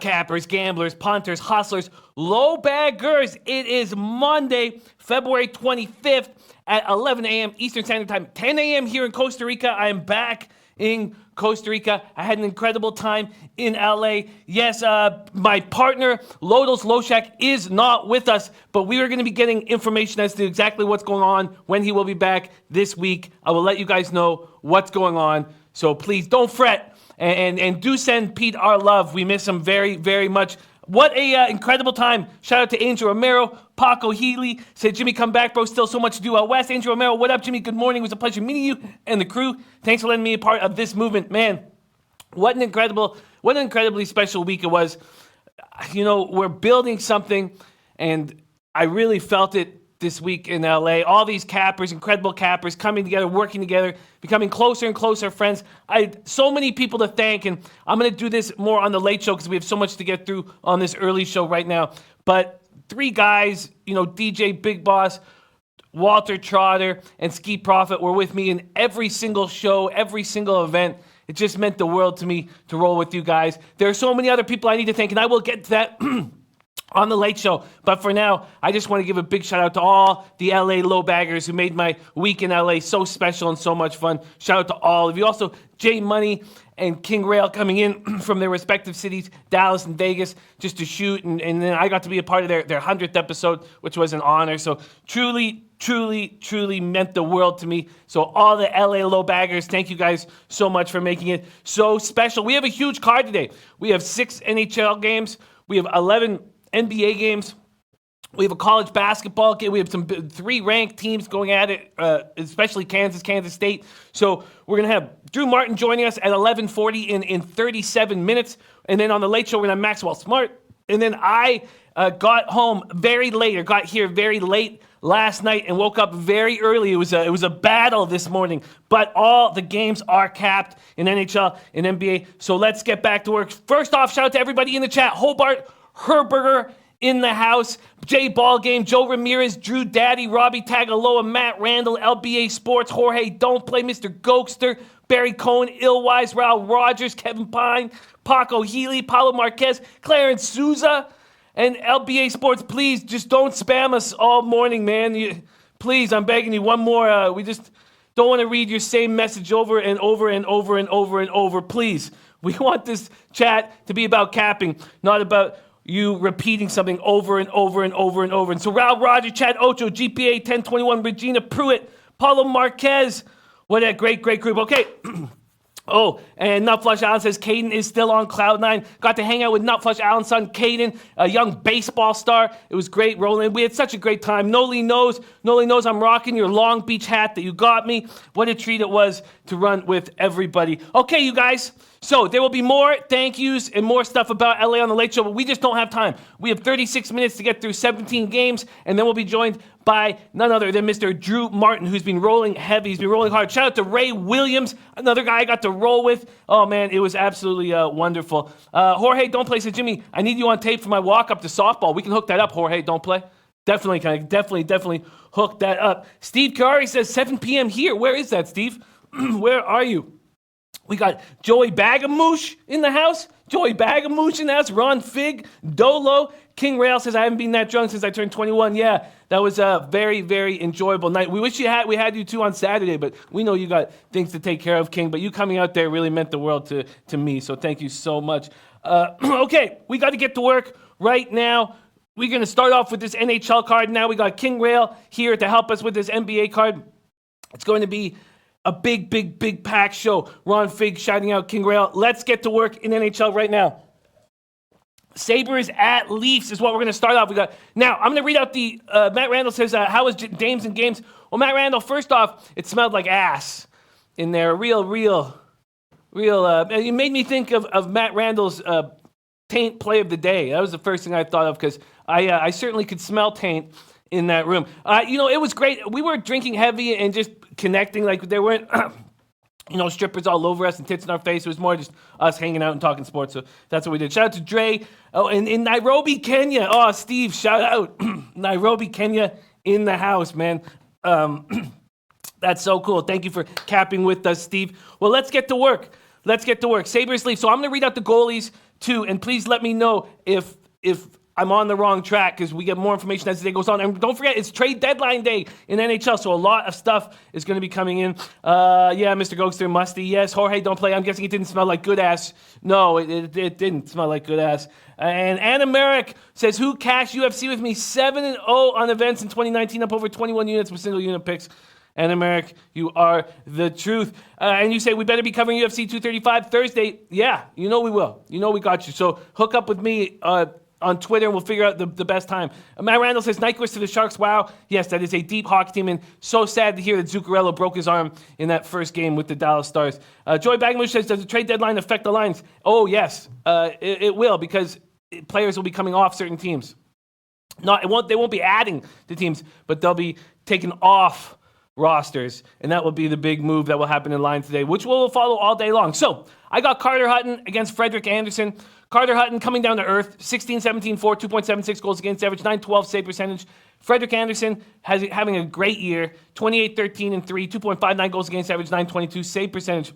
cappers, gamblers, punters, hustlers, low baggers. It is Monday, February 25th at 11 a.m. Eastern Standard Time, 10 a.m. here in Costa Rica. I am back in Costa Rica. I had an incredible time in LA. Yes, my partner, Lodos Loshak, is not with us, but we are going to be getting information as to exactly what's going on, when he will be back this week. I will let you guys know what's going on, so please don't fret, and do send Pete our love. We miss him very, very much. What a incredible time. Shout out to Angel Romero. Paco Healy said, Jimmy, come back, bro. Still so much to do out west. Angel Romero, what up, Jimmy? Good morning. It was a pleasure meeting you and the crew. Thanks for letting me be a part of this movement. Man, what an incredibly special week it was. You know, we're building something, and I really felt it this week in LA. All these cappers, incredible cappers, coming together, working together, becoming closer and closer friends. I had so many people to thank, and I'm going to do this more on the late show because we have so much to get through on this early show right now. But three guys, you know, DJ Big Boss, Walter Trotter, and Ski Prophet were with me in every single show, every single event. It just meant the world to me to roll with you guys. There are so many other people I need to thank, and I will get to that on the late show. But for now, I just want to give a big shout out to all the LA low baggers who made my week in LA so special and so much fun. Shout out to all of you. Also, Jay Money and King Rail coming in from their respective cities, Dallas and Vegas, just to shoot. And then I got to be a part of their 100th episode, which was an honor. So truly meant the world to me. So all the LA low baggers, thank you guys so much for making it so special. We have a huge card today. We have 6 NHL games. We have 11 NBA games. We have a college basketball game. We have some 3 ranked teams going at it, especially Kansas State. So we're going to have Drew Martin joining us at 11:40 in 37 minutes. And then on the late show, we're going to have Maxwell Smart. And then I got here very late last night and woke up very early. It was a battle this morning. But all the games are capped in NHL and NBA. So let's get back to work. First off, shout out to everybody in the chat. Hobart Herberger in the house, Jay Ballgame, Joe Ramirez, Drew Daddy, Robbie Tagaloa, Matt Randall, LBA Sports, Jorge Don't Play, Mr. Gokster, Barry Cohen, Illwise, Raul Rogers, Kevin Pine, Paco Healy, Paulo Marquez, Clarence Souza, and LBA Sports. Please just don't spam us all morning, man. Please, I'm begging you, one more. We just don't want to read your same message over and over and over and over and over. Please, we want this chat to be about capping, not about you repeating something over and over and over and over. And so Raul Rogers, Chad Ocho, GPA 1021, Regina Pruitt, Paulo Marquez. What a great group. Okay. Oh, and Nutflush Allen says Caden is still on cloud 9. Got to hang out with Nutflush Allen's son, Caden, a young baseball star. It was great rolling. We had such a great time. Noli knows I'm rocking your Long Beach hat that you got me. What a treat it was to run with everybody. Okay, you guys. So there will be more thank yous and more stuff about LA on the Late Show, but we just don't have time. We have 36 minutes to get through 17 games, and then we'll be joined by none other than Mr. Drew Martin, who's been rolling heavy. He's been rolling hard. Shout out to Ray Williams, another guy I got to roll with. Oh, man, it was absolutely wonderful. Jorge Don't Play said, Jimmy, I need you on tape for my walk up to softball. We can hook that up, Jorge Don't Play. Definitely hook that up. Steve Curry says 7 p.m. here. Where is that, Steve? Where are you? We got Joey Bagamoosh in the house. Ron Fig, Dolo. King Rail says, I haven't been that drunk since I turned 21. Yeah, that was a very, very enjoyable night. We wish we had you two on Saturday, but we know you got things to take care of, King. But you coming out there really meant the world to me, so thank you so much. Okay, we got to get to work right now. We're going to start off with this NHL card now. We got King Rail here to help us with this NBA card. It's going to be a big packed show. Ron Fig shouting out King Rail. Let's get to work in NHL right now. Sabres at Leafs is what we're going to start off. Now, I'm going to read out the, Matt Randall says, how was Dames and Games? Well, Matt Randall, first off, it smelled like ass in there. Real, it made me think of Matt Randall's taint play of the day. That was the first thing I thought of because I certainly could smell taint in that room. It was great. We were drinking heavy and just connecting. Like there weren't, strippers all over us and tits in our face. It was more just us hanging out and talking sports. So that's what we did. Shout out to Dre. Oh, and in Nairobi, Kenya. Oh, Steve, shout out. Nairobi, Kenya in the house, man. That's so cool. Thank you for capping with us, Steve. Well, let's get to work. Sabres Leafs. So I'm going to read out the goalies too. And please let me know if I'm on the wrong track, because we get more information as the day goes on. And don't forget, it's trade deadline day in NHL, so a lot of stuff is going to be coming in. Yeah, Mr. Gokster, musty. Yes, Jorge, don't play. I'm guessing it didn't smell like good ass. No, it didn't smell like good ass. And Anna Merrick says, who cashed UFC with me? 7-0 on events in 2019, up over 21 units with single unit picks. Anna Merrick, you are the truth. And you say, we better be covering UFC 235 Thursday. Yeah, you know we will. You know we got you. So hook up with me on Twitter, and we'll figure out the best time. Matt Randall says, Nyquist to the Sharks. Wow. Yes, that is a deep hockey team, and so sad to hear that Zuccarello broke his arm in that first game with the Dallas Stars. Joy Bagmush says, does the trade deadline affect the lines? Oh, yes. It will, because players will be coming off certain teams. They won't be adding to teams, but they'll be taken off rosters, and that will be the big move that will happen in line today, which we'll follow all day long. So I got Carter Hutton against Frederick Anderson. Carter Hutton coming down to earth, 16-17-4, 2.76 goals against average, 912 save percentage. Frederick Anderson having a great year, 28-13-3, 2.59 goals against average, 922 save percentage.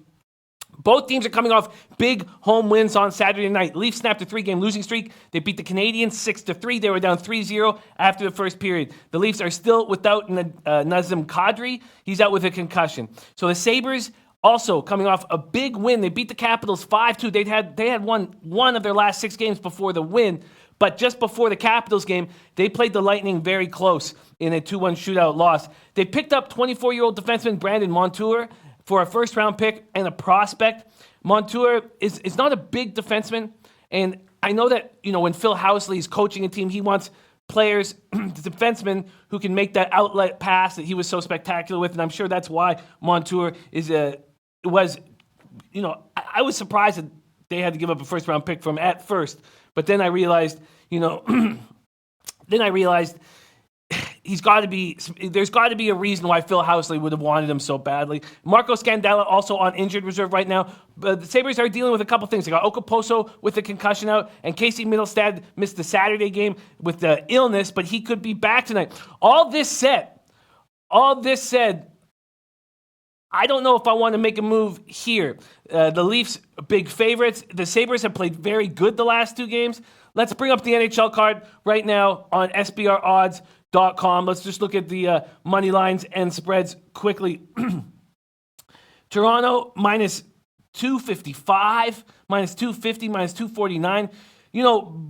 Both teams are coming off big home wins on Saturday night. Leafs snapped a 3-game losing streak. They beat the Canadiens 6-3. They were down 3-0 after the first period. The Leafs are still without Nazem Kadri. He's out with a concussion. So the Sabres also coming off a big win. They beat the Capitals 5-2. They had won one of their last 6 games before the win. But just before the Capitals game, they played the Lightning very close in a 2-1 shootout loss. They picked up 24-year-old defenseman Brandon Montour for a first-round pick and a prospect. Montour is not a big defenseman, and I know that, when Phil Housley is coaching a team, he wants players, defensemen, who can make that outlet pass that he was so spectacular with, and I'm sure that's why Montour was. I was surprised that they had to give up a first-round pick from at first, but then I realized, there's got to be a reason why Phil Housley would have wanted him so badly. Marco Scandella also on injured reserve right now. But the Sabres are dealing with a couple things. They got Okaposo with the concussion out, and Casey Middlestad missed the Saturday game with the illness, but he could be back tonight. All this said, I don't know if I want to make a move here. The Leafs, big favorites. The Sabres have played very good the last 2 games. Let's bring up the NHL card right now on SBRodds.com. Let's just look at the money lines and spreads quickly. Toronto minus 255, minus 250, minus 249.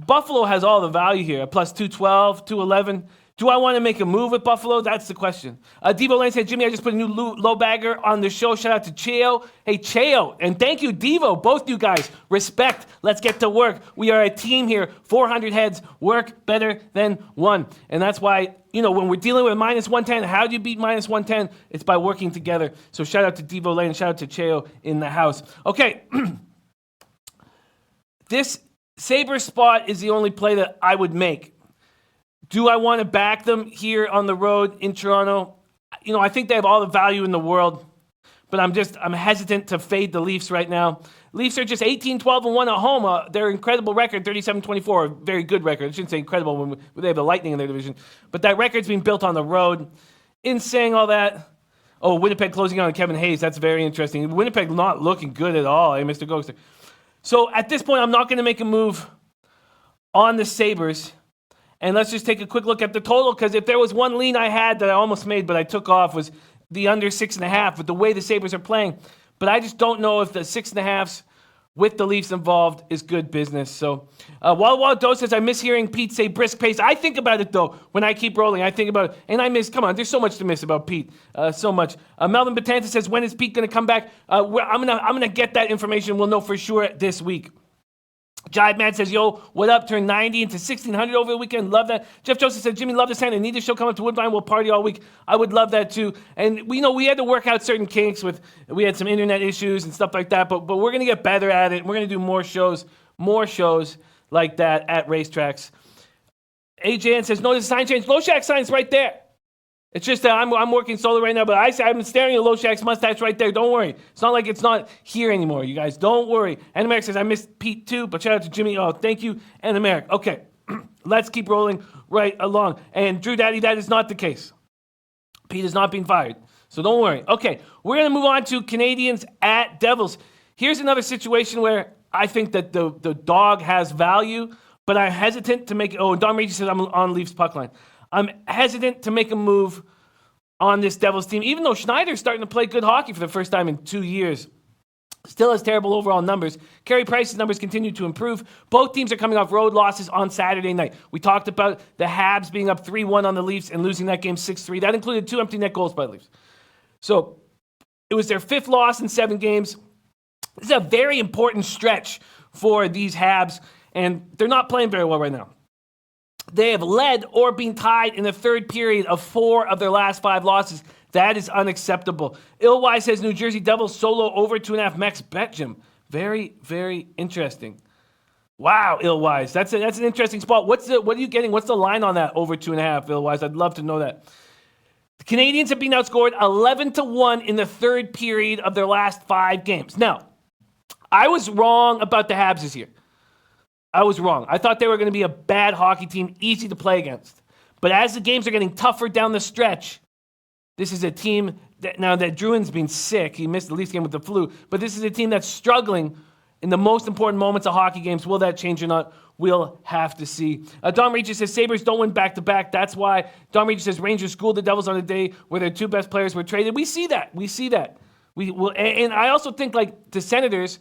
Buffalo has all the value here, plus 212, 211. Do I want to make a move with Buffalo? That's the question. Devo Lane said, Jimmy, I just put a new low bagger on the show. Shout out to Cheo. Hey, Cheo. And thank you, Devo. Both you guys. Respect. Let's get to work. We are a team here. 400 heads. Work better than one. And that's why, when we're dealing with minus 110, how do you beat minus 110? It's by working together. So shout out to Devo Lane. Shout out to Cheo in the house. Okay. This Sabre spot is the only play that I would make. Do I want to back them here on the road in Toronto? I think they have all the value in the world, but I'm hesitant to fade the Leafs right now. Leafs are just 18-12-1 at home. Their incredible record, 37-24, a very good record. I shouldn't say incredible when they have the Lightning in their division, but that record's been built on the road. In saying all that, Winnipeg closing out on Kevin Hayes. That's very interesting. Winnipeg not looking good at all, Mr. Ghoster. So at this point, I'm not going to make a move on the Sabres. And let's just take a quick look at the total, because if there was one lean I had that I almost made but I took off, was the under 6.5 with the way the Sabres are playing. But I just don't know if the 6.5s with the Leafs involved is good business. So Wild Doe says, I miss hearing Pete say brisk pace. I think about it, though, when I keep rolling. I think about it. And I miss, come on, there's so much to miss about Pete. So much. Melvin Batanta says, when is Pete going to come back? I'm gonna get that information. We'll know for sure this week. Jive Man says, yo, what up? Turned 90 into 1,600 over the weekend. Love that. Jeff Joseph said, Jimmy, love the sound. I need the show coming up to Woodbine. We'll party all week. I would love that too. And we had to work out certain kinks we had some internet issues and stuff like that, but we're going to get better at it. We're going to do more shows like that at racetracks. AJN says, no, there's a sign change. Low Shack sign's right there. It's just that I'm working solo right now, but I'm staring at Low Shack's mustache right there. Don't worry. It's not like it's not here anymore, you guys. Don't worry. And America says, I missed Pete too, but shout out to Jimmy. Oh, thank you, and America. Okay, let's keep rolling right along. And Drew Daddy, that is not the case. Pete is not being fired, so don't worry. Okay, we're going to move on to Canadians at Devils. Here's another situation where I think that the dog has value, but I'm hesitant to make. Oh, Don Regis says I'm on Leafs puck line. I'm hesitant to make a move on this Devils team, even though Schneider's starting to play good hockey for the first time in 2 years. Still has terrible overall numbers. Carey Price's numbers continue to improve. Both teams are coming off road losses on Saturday night. We talked about the Habs being up 3-1 on the Leafs and losing that game 6-3. That included 2 empty net goals by the Leafs. So it was their 5th loss in 7 games. This is a very important stretch for these Habs, and they're not playing very well right now. They have led or been tied in the third period of 4 of their last 5 losses. That is unacceptable. Illwise says New Jersey Devils solo over 2.5 max bet, Jim. Very, very interesting. Wow, Illwise. That's an interesting spot. What are you getting? What's the line on that over 2.5, Illwise? I'd love to know that. The Canadians have been outscored 11-1 in the third period of their last 5 games. Now, I was wrong about the Habs this year. I was wrong. I thought they were going to be a bad hockey team, easy to play against. But as the games are getting tougher down the stretch, this is a team that, now that Druin's been sick, he missed the Leafs game with the flu, but this is a team that's struggling in the most important moments of hockey games. Will that change or not? We'll have to see. Don Regis says Sabres don't win back-to-back. That's why. Don Regis says Rangers schooled the Devils on a day where their 2 best players were traded. We see that. We will, and I also think like the Senators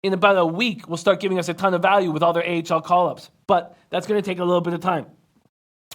in about a week will start giving us a ton of value with all their AHL call-ups. But that's going to take a little bit of time.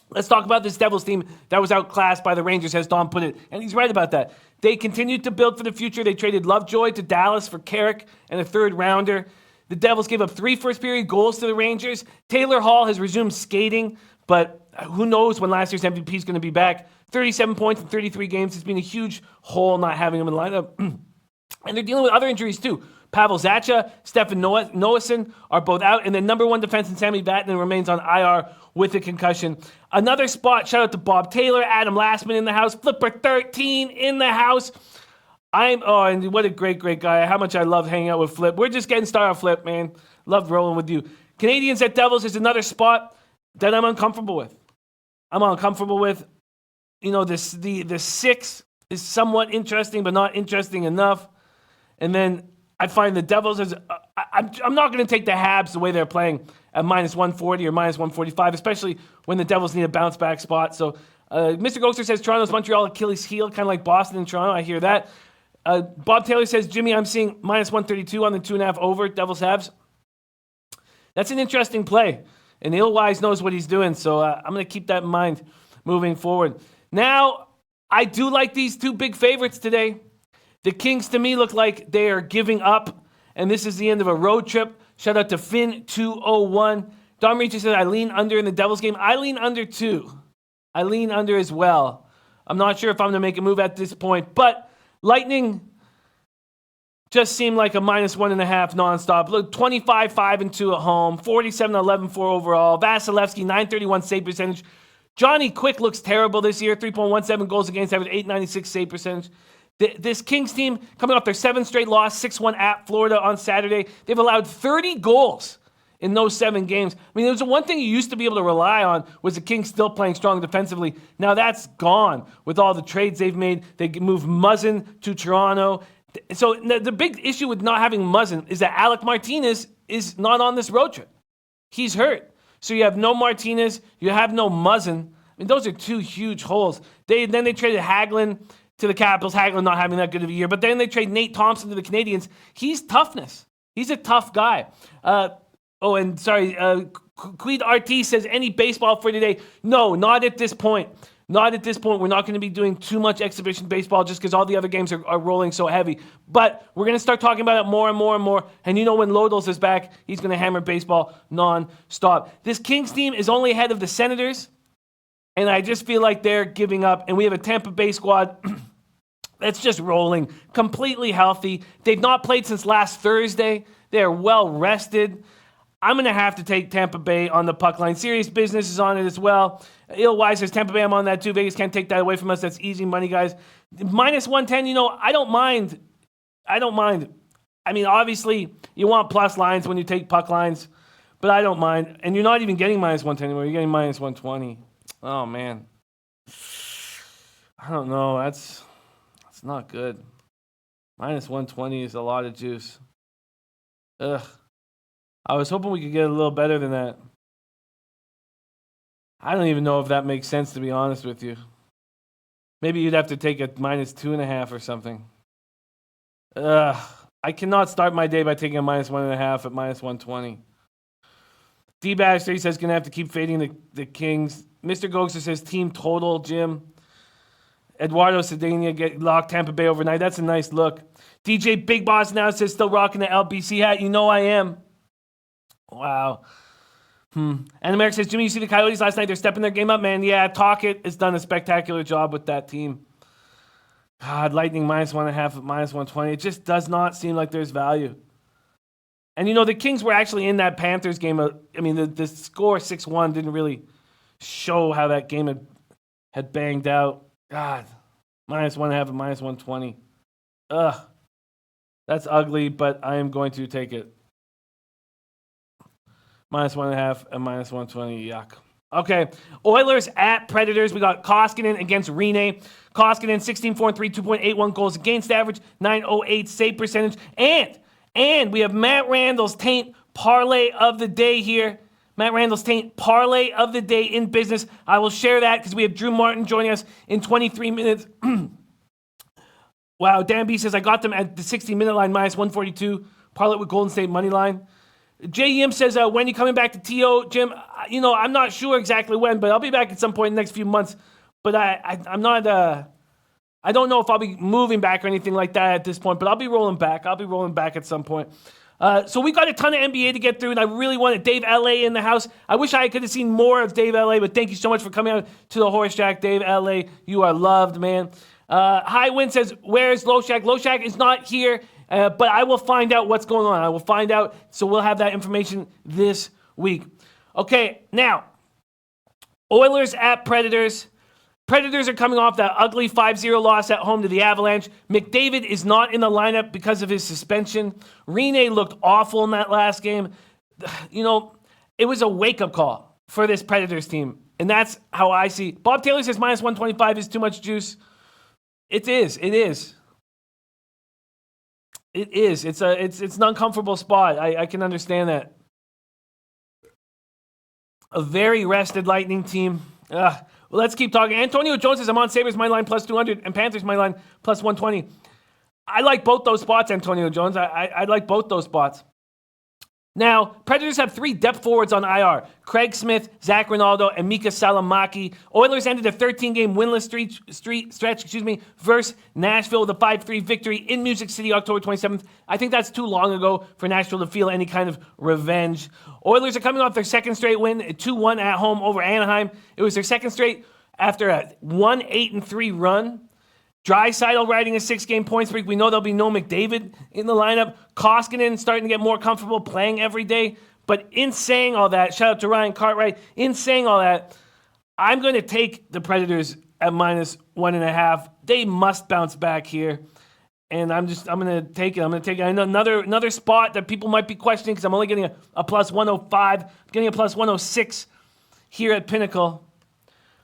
Let's talk about this Devils team that was outclassed by the Rangers, as Don put it. And he's right about that. They continued to build for the future. They traded Lovejoy to Dallas for Carrick and a 3rd rounder. The Devils gave up 3 first-period goals to the Rangers. Taylor Hall has resumed skating, but who knows when last year's MVP is going to be back. 37 points in 33 games. It's been a huge hole not having him in the lineup. And they're dealing with other injuries, too. Pavel Zacha, Stefan Noason are both out, and then number 1 defenseman Sammy Vatanen remains on IR with a concussion. Another spot, shout out to Bob Taylor, Adam Lastman in the house, Flipper 13 in the house. And what a great guy. How much I love hanging out with Flip. We're just getting started, Flip, man. Love rolling with you. Canadians at Devils is another spot that I'm uncomfortable with. The 6 is somewhat interesting, but not interesting enough. And then I find the Devils I'm not going to take the Habs the way they're playing at minus 140 or minus 145, especially when the Devils need a bounce back spot. So Mr. Ghoster says Toronto's Montreal Achilles heel, kind of like Boston and Toronto. I hear that. Bob Taylor says, Jimmy, I'm seeing minus 132 on the 2.5 over Devils Habs. That's an interesting play. And Illwise knows what he's doing, so I'm going to keep that in mind moving forward. Now, I do like these 2 big favorites today. The Kings, to me, look like they are giving up, and this is the end of a road trip. Shout out to Finn201. Don Regis said, I lean under in the Devils game. I lean under, too. I lean under as well. I'm not sure if I'm going to make a move at this point, but Lightning just seemed like a minus 1.5 nonstop. Look, 25-5-2 at home, 47-11-4 overall. Vasilevsky, 931 save percentage. Johnny Quick looks terrible this year, 3.17 goals against, average 896 save percentage. This Kings team, coming off their 7th straight loss, 6-1 at Florida on Saturday, they've allowed 30 goals in those 7 games. I mean, there was one thing you used to be able to rely on was the Kings still playing strong defensively. Now that's gone with all the trades they've made. They moved Muzzin to Toronto. So the big issue with not having Muzzin is that Alec Martinez is not on this road trip. He's hurt. So you have no Martinez, you have no Muzzin. I mean, those are 2 huge holes. Then they traded Hagelin to the Capitals, Hagelin not having that good of a year. But then they trade Nate Thompson to the Canadians. He's toughness. He's a tough guy. Queed RT says, any baseball for today? No, not at this point. Not at this point. We're not going to be doing too much exhibition baseball just because all the other games are rolling so heavy. But we're going to start talking about it more and more and more. And you know when Lodels is back, he's going to hammer baseball non-stop. This Kings team is only ahead of the Senators. And I just feel like they're giving up. And we have a Tampa Bay squad that's just rolling, completely healthy. They've not played since last Thursday. They're well rested. I'm going to have to take Tampa Bay on the puck line. Serious Business is on it as well. Illwise says Tampa Bay, I'm on that too. Vegas can't take that away from us. That's easy money, guys. Minus 110, I don't mind. I mean, obviously, you want plus lines when you take puck lines, but I don't mind. And you're not even getting minus 110 anymore. You're getting minus 120. Oh, man. I don't know. That's not good. Minus 120 is a lot of juice. Ugh. I was hoping we could get a little better than that. I don't even know if that makes sense, to be honest with you. Maybe you'd have to take a -2.5 or something. I cannot start my day by taking a -1.5 at -120. D-Bash 3 says, gonna have to keep fading the Kings. Mr. Gokster says, team total, Jim. Eduardo Cedena get locked Tampa Bay overnight. That's a nice look. DJ Big Boss now says, still rocking the LBC hat. You know I am. Wow. And America says, Jimmy, you see the Coyotes last night? They're stepping their game up, man. Yeah, Talkett has done a spectacular job with that team. God, Lightning -1.5 at -120. It just does not seem like there's value. And, the Kings were actually in that Panthers game. The score 6-1 didn't really show how that game had banged out. God, -1.5 at -120. That's ugly, but I am going to take it. -1.5 at -120. Yuck. Okay, Oilers at Predators. We got Koskinen against Rinne. Koskinen 16-4-3, 2.81 goals against average, .908 save percentage, and we have Matt Randall's Taint Parlay of the day here. Matt Randall's Taint Parlay of the day in business. I will share that because we have Drew Martin joining us in 23 minutes. Wow, Dan B says, I got them at the 60-minute line, -142. Parlay with Golden State money line. J. Yim says, when you coming back to TO, Jim? I'm not sure exactly when, but I'll be back at some point in the next few months. But I'm not, I don't know if I'll be moving back or anything like that at this point, but I'll be rolling back. I'll be rolling back at some point. So we got a ton of NBA to get through, and I really wanted Dave L.A. in the house. I wish I could have seen more of Dave L.A., but thank you so much for coming out to the Horse Shack, Dave L.A. You are loved, man. High Wind says, where's Low Shack? Low Shack is not here. But I will find out what's going on. I will find out. So we'll have that information this week. Okay, now, Oilers at Predators. Predators are coming off that ugly 5-0 loss at home to the Avalanche. McDavid is not in the lineup because of his suspension. Rinne looked awful in that last game. It was a wake-up call for this Predators team. And that's how I see. Bob Taylor says -125 is too much juice. It is. It is. It is. It's an uncomfortable spot. I can understand that. A very rested Lightning team. Well, let's keep talking. Antonio Jones says, I'm on Sabres money line +200 and Panthers money line +120. I like both those spots, Antonio Jones. I like both those spots. Now, Predators have 3 depth forwards on IR. Craig Smith, Zach Rinaldo, and Mika Salamaki. Oilers ended a 13-game winless stretch versus Nashville with a 5-3 victory in Music City October 27th. I think that's too long ago for Nashville to feel any kind of revenge. Oilers are coming off their second straight win, 2-1 at home over Anaheim. It was their second straight after a 1-8-3 run. Draisaitl riding a 6-game point streak. We know there'll be no McDavid in the lineup. Koskinen starting to get more comfortable playing every day. But in saying all that, shout out to Ryan Cartwright. In saying all that, I'm going to take the Predators at -1.5. They must bounce back here. And I'm going to take it. I'm going to take it. I know another spot that people might be questioning because I'm only getting a +105. I'm getting a +106 here at Pinnacle.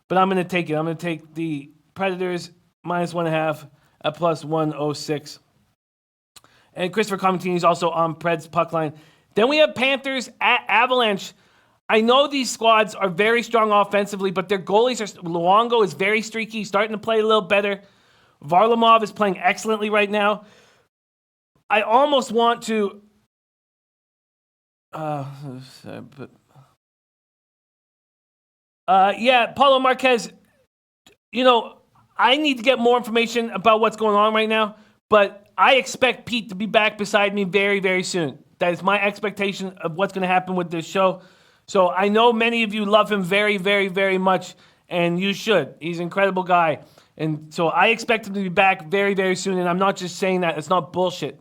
But I'm going to take it. I'm going to take the Predators -1.5 at +106. And Christopher Comentini is also on Pred's puck line. Then we have Panthers at Avalanche. I know these squads are very strong offensively, but their goalies are... Luongo is very streaky, starting to play a little better. Varlamov is playing excellently right now. I almost want to... Paulo Marquez, I need to get more information about what's going on right now, but I expect Pete to be back beside me very, very soon. That is my expectation of what's going to happen with this show. So I know many of you love him very, very, very much, and you should. He's an incredible guy. And so I expect him to be back very, very soon, and I'm not just saying that. It's not bullshit.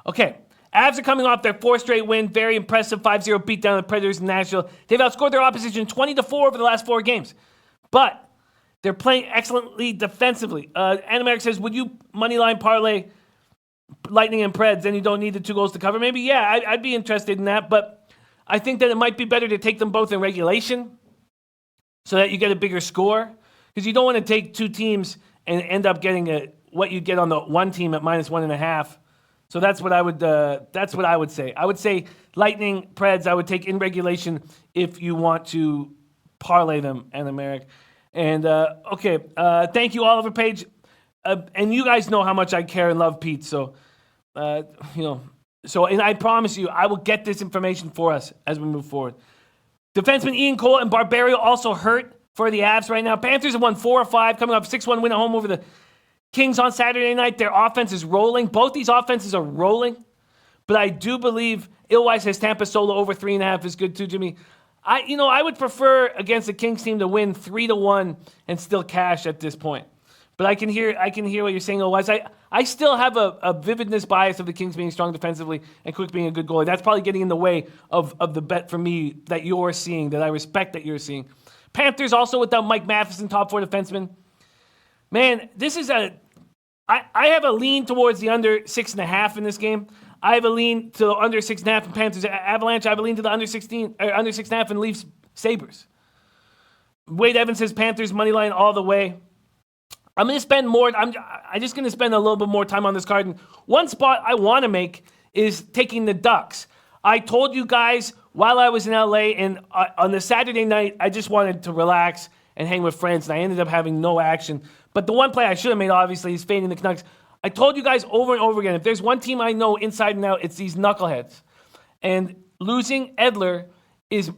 Okay, Avs are coming off their 4th straight win. Very impressive 5-0 beatdown of the Predators in Nashville. They've outscored their opposition 20-4 over the last 4 games. But they're playing excellently defensively. Animaric says, would you moneyline parlay Lightning and Preds? Then you don't need the 2 goals to cover. Maybe, yeah, I'd be interested in that. But I think that it might be better to take them both in regulation so that you get a bigger score. Because you don't want to take 2 teams and end up getting what you get on the one team at -1.5. So that's what I would say. I would say Lightning, Preds, I would take in regulation if you want to parlay them, and Americ. And, thank you, Oliver Page. And you guys know how much I care and love Pete. So, and I promise you, I will get this information for us as we move forward. Defenseman Ian Cole and Barbario also hurt for the Avs right now. Panthers have won 4 or 5, coming off 6-1 win at home over the Kings on Saturday night. Their offense is rolling. Both these offenses are rolling. But I do believe Illwise has Tampa solo over 3.5 is good too, Jimmy. I would prefer against the Kings team to win 3-1 and still cash at this point. But I can hear what you're saying, Illwise. I still have a vividness bias of the Kings being strong defensively and Quick being a good goalie. That's probably getting in the way of the bet for me that you're seeing, that I respect that you're seeing. Panthers also without Mike Matheson, top 4 defenseman. Man, this is I have a lean towards the under 6.5 in this game. I have a lean to the under 6.5 in Panthers Avalanche. I have a lean to the under 6.5 in Leafs Sabres. Wade Evans says Panthers money line all the way. I'm going to spend more. I'm just going to spend a little bit more time on this card. And one spot I want to make is taking the Ducks. I told you guys while I was in LA, and on the Saturday night, I just wanted to relax and hang with friends, and I ended up having no action. But the one play I should have made, obviously, is fading the Canucks. I told you guys over and over again, if there's one team I know inside and out, it's these knuckleheads. And losing Edler is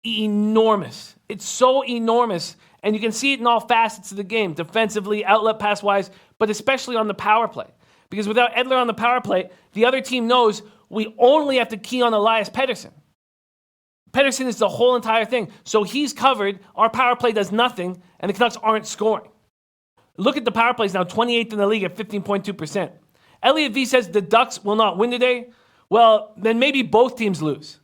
enormous. It's so enormous. And you can see it in all facets of the game, defensively, outlet pass-wise, but especially on the power play. Because without Edler on the power play, the other team knows we only have to key on Elias Pettersson. Pettersson is the whole entire thing. So he's covered, our power play does nothing, and the Canucks aren't scoring. Look at the power plays now, 28th in the league at 15.2%. Elliot V says the Ducks will not win today. Well, then maybe both teams lose.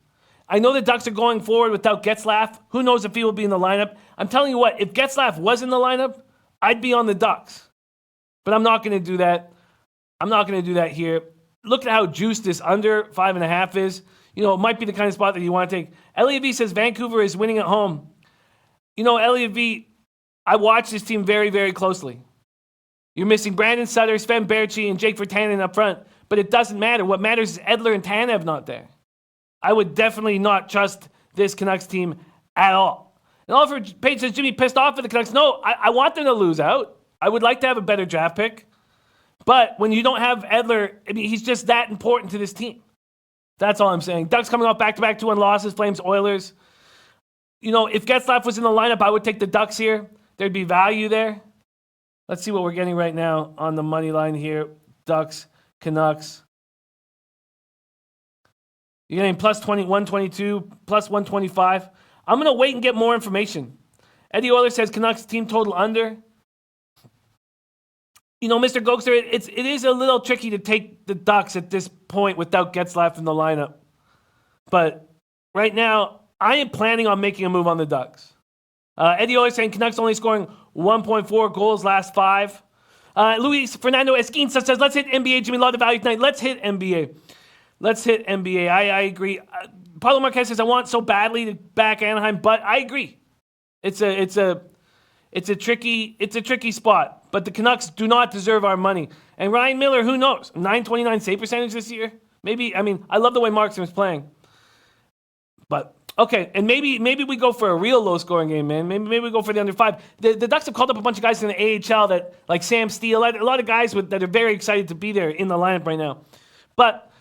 I know the Ducks are going forward without Getzlaf. Who knows if he will be in the lineup? I'm telling you what, if Getzlaf was in the lineup, I'd be on the Ducks. But I'm not going to do that. I'm not going to do that here. Look at how juiced this under 5.5 is. It might be the kind of spot that you want to take. Elliot V says Vancouver is winning at home. Elliot V, I watch this team very, very closely. You're missing Brandon Sutter, Sven Baertschi, and Jake Virtanen up front, but it doesn't matter. What matters is Edler and Tanev not there. I would definitely not trust this Canucks team at all. And Oliver Page says, Jimmy pissed off at the Canucks. No, I want them to lose out. I would like to have a better draft pick. But when you don't have Edler, he's just that important to this team. That's all I'm saying. Ducks coming off back-to-back 2-1 losses, Flames, Oilers. If Getzlaf was in the lineup, I would take the Ducks here. There'd be value there. Let's see what we're getting right now on the money line here. Ducks, Canucks. You're getting plus 122, plus 125. I'm going to wait and get more information. Eddie Euler says Canucks team total under. Mr. Gokster, it is a little tricky to take the Ducks at this point without Getzlaf in the lineup. But right now, I am planning on making a move on the Ducks. Eddie Euler saying Canucks only scoring 1.4 goals last 5. Luis Fernando Esquinza says, let's hit NBA. Jimmy, lot of value tonight. Let's hit NBA. I agree. Paulo Marquez says, I want so badly to back Anaheim, but I agree. It's a tricky spot. But the Canucks do not deserve our money. And Ryan Miller, who knows? 929 save percentage this year? Maybe, I love the way Markstrom is playing. But, okay, and maybe we go for a real low-scoring game, man. Maybe we go for the under 5. The Ducks have called up a bunch of guys in the AHL that, like Sam Steele, a lot of guys that are very excited to be there in the lineup right now. But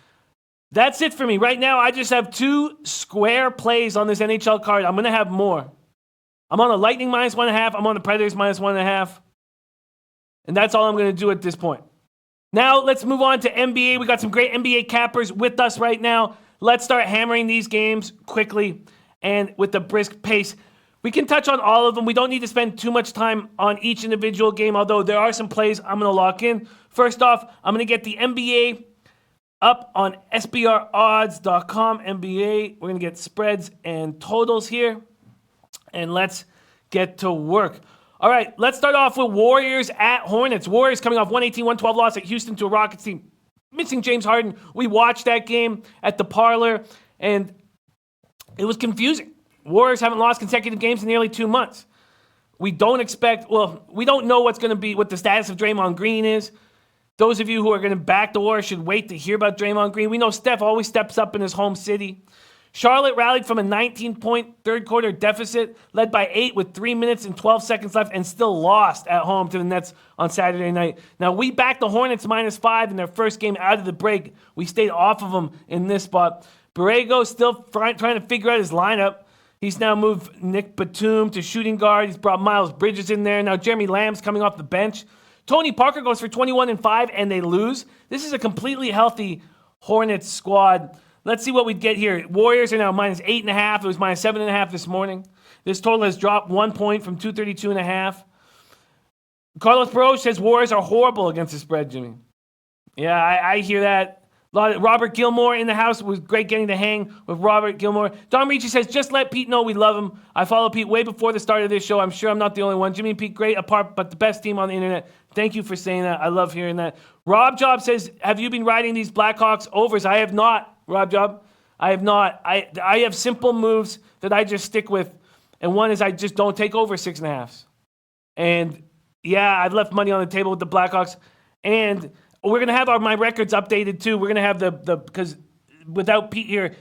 that's it for me. Right now, I just have 2 square plays on this NHL card. I'm going to have more. I'm on the Lightning minus 1.5. I'm on the Predators minus 1.5. And that's all I'm going to do at this point. Now, let's move on to NBA. We got some great NBA cappers with us right now. Let's start hammering these games quickly and with a brisk pace. We can touch on all of them. We don't need to spend too much time on each individual game, although there are some plays I'm going to lock in. First off, I'm going to get the NBA up on SBRodds.com. NBA, we're going to get spreads and totals here. And let's get to work. All right, let's start off with Warriors at Hornets. Warriors coming off 118-112 loss at Houston to a Rockets team. Missing James Harden. We watched that game at the Parlor, and it was confusing. Warriors haven't lost consecutive games in nearly 2 months. We don't know what's going to be, what the status of Draymond Green is. Those of you who are going to back the Warriors should wait to hear about Draymond Green. We know Steph always steps up in his home city. Charlotte rallied from a 19-point third-quarter deficit, led by 8 with 3 minutes and 12 seconds left, and still lost at home to the Nets on Saturday night. Now, we backed the Hornets -5 in their first game out of the break. We stayed off of them in this spot. Borrego still trying to figure out his lineup. He's now moved Nick Batum to shooting guard. He's brought Miles Bridges in there. Now Jeremy Lamb's coming off the bench. Tony Parker goes for 21-5, and they lose. This is a completely healthy Hornets squad. Let's see what we get here. Warriors are now -8.5. It was -7.5 this morning. This total has dropped 1 point from 232.5. Carlos Barros says Warriors are horrible against the spread, Jimmy. Yeah, I hear that. Robert Gilmore in the house. It was great getting to hang with Robert Gilmore. Don Ricci says, just let Pete know we love him. I follow Pete way before the start of this show. I'm sure I'm not the only one. Jimmy and Pete, great apart, but the best team on the internet. Thank you for saying that. I love hearing that. Rob Job says, have you been riding these Blackhawks overs? I have not, Rob Job. I have not. I have simple moves that I just stick with. And one is I just don't take over 6.5s. And yeah, I've left money on the table with the Blackhawks. And we're going to have my records updated too. We're going to have because without Pete here,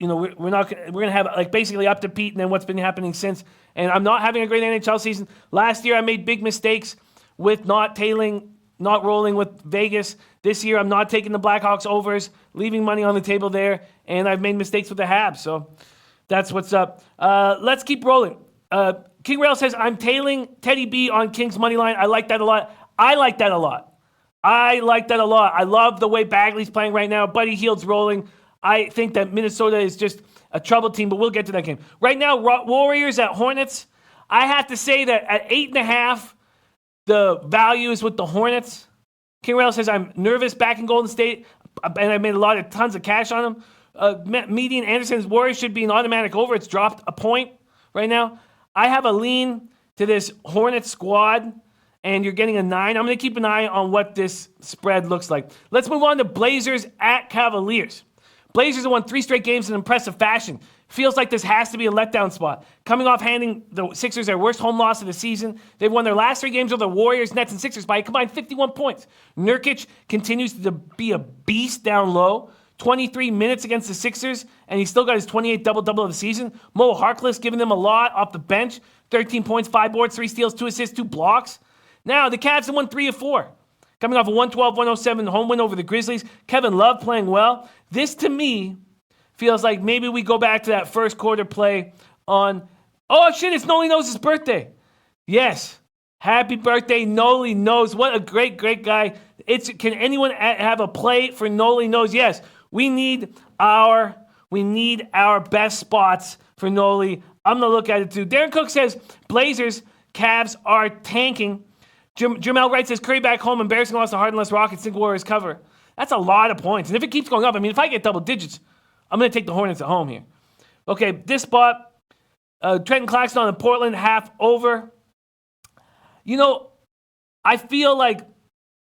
we're going to have like basically up to Pete and then what's been happening since. And I'm not having a great NHL season. Last year I made big mistakes with not rolling with Vegas. This year I'm not taking the Blackhawks overs, leaving money on the table there. And I've made mistakes with the Habs. So that's what's up. Let's keep rolling. King Rail says, I'm tailing Teddy B on Kings money line. I like that a lot. I like that a lot. I love the way Bagley's playing right now. Buddy Hield's rolling. I think that Minnesota is just a troubled team, but we'll get to that game. Right now, Warriors at Hornets. I have to say that at 8.5, the value is with the Hornets. King Rail says, I'm nervous back in Golden State, and I made tons of cash on them. Median Anderson's Warriors should be an automatic over. It's dropped a point right now. I have a lean to this Hornets squad, and you're getting a 9. I'm going to keep an eye on what this spread looks like. Let's move on to Blazers at Cavaliers. Blazers have won 3 straight games in impressive fashion. Feels like this has to be a letdown spot. Coming off handing the Sixers their worst home loss of the season, they've won their last 3 games over the Warriors, Nets, and Sixers by a combined 51 points. Nurkic continues to be a beast down low. 23 minutes against the Sixers, and he still got his 28 double-double of the season. Mo Harkless giving them a lot off the bench. 13 points, 5 boards, 3 steals, 2 assists, 2 blocks. Now, the Cavs have won 3 of 4. Coming off a 112-107 home win over the Grizzlies. Kevin Love playing well. This, to me, feels like maybe we go back to that first quarter play on... Oh, shit, it's Noli Knows' birthday. Yes. Happy birthday, Noli Knows. What a great, great guy. Can anyone have a play for Noli Knows? Yes. We need our best spots for Noli. I'm going to look at it, too. Darren Cook says, Blazers, Cavs are tanking. Jamel Wright says, Curry back home, embarrassing loss to Harden-less Rockets, think Warriors cover. That's a lot of points. And if it keeps going up, if I get double digits, I'm going to take the Hornets at home here. Okay, this spot, Trenton Claxton on the Portland half over. I feel like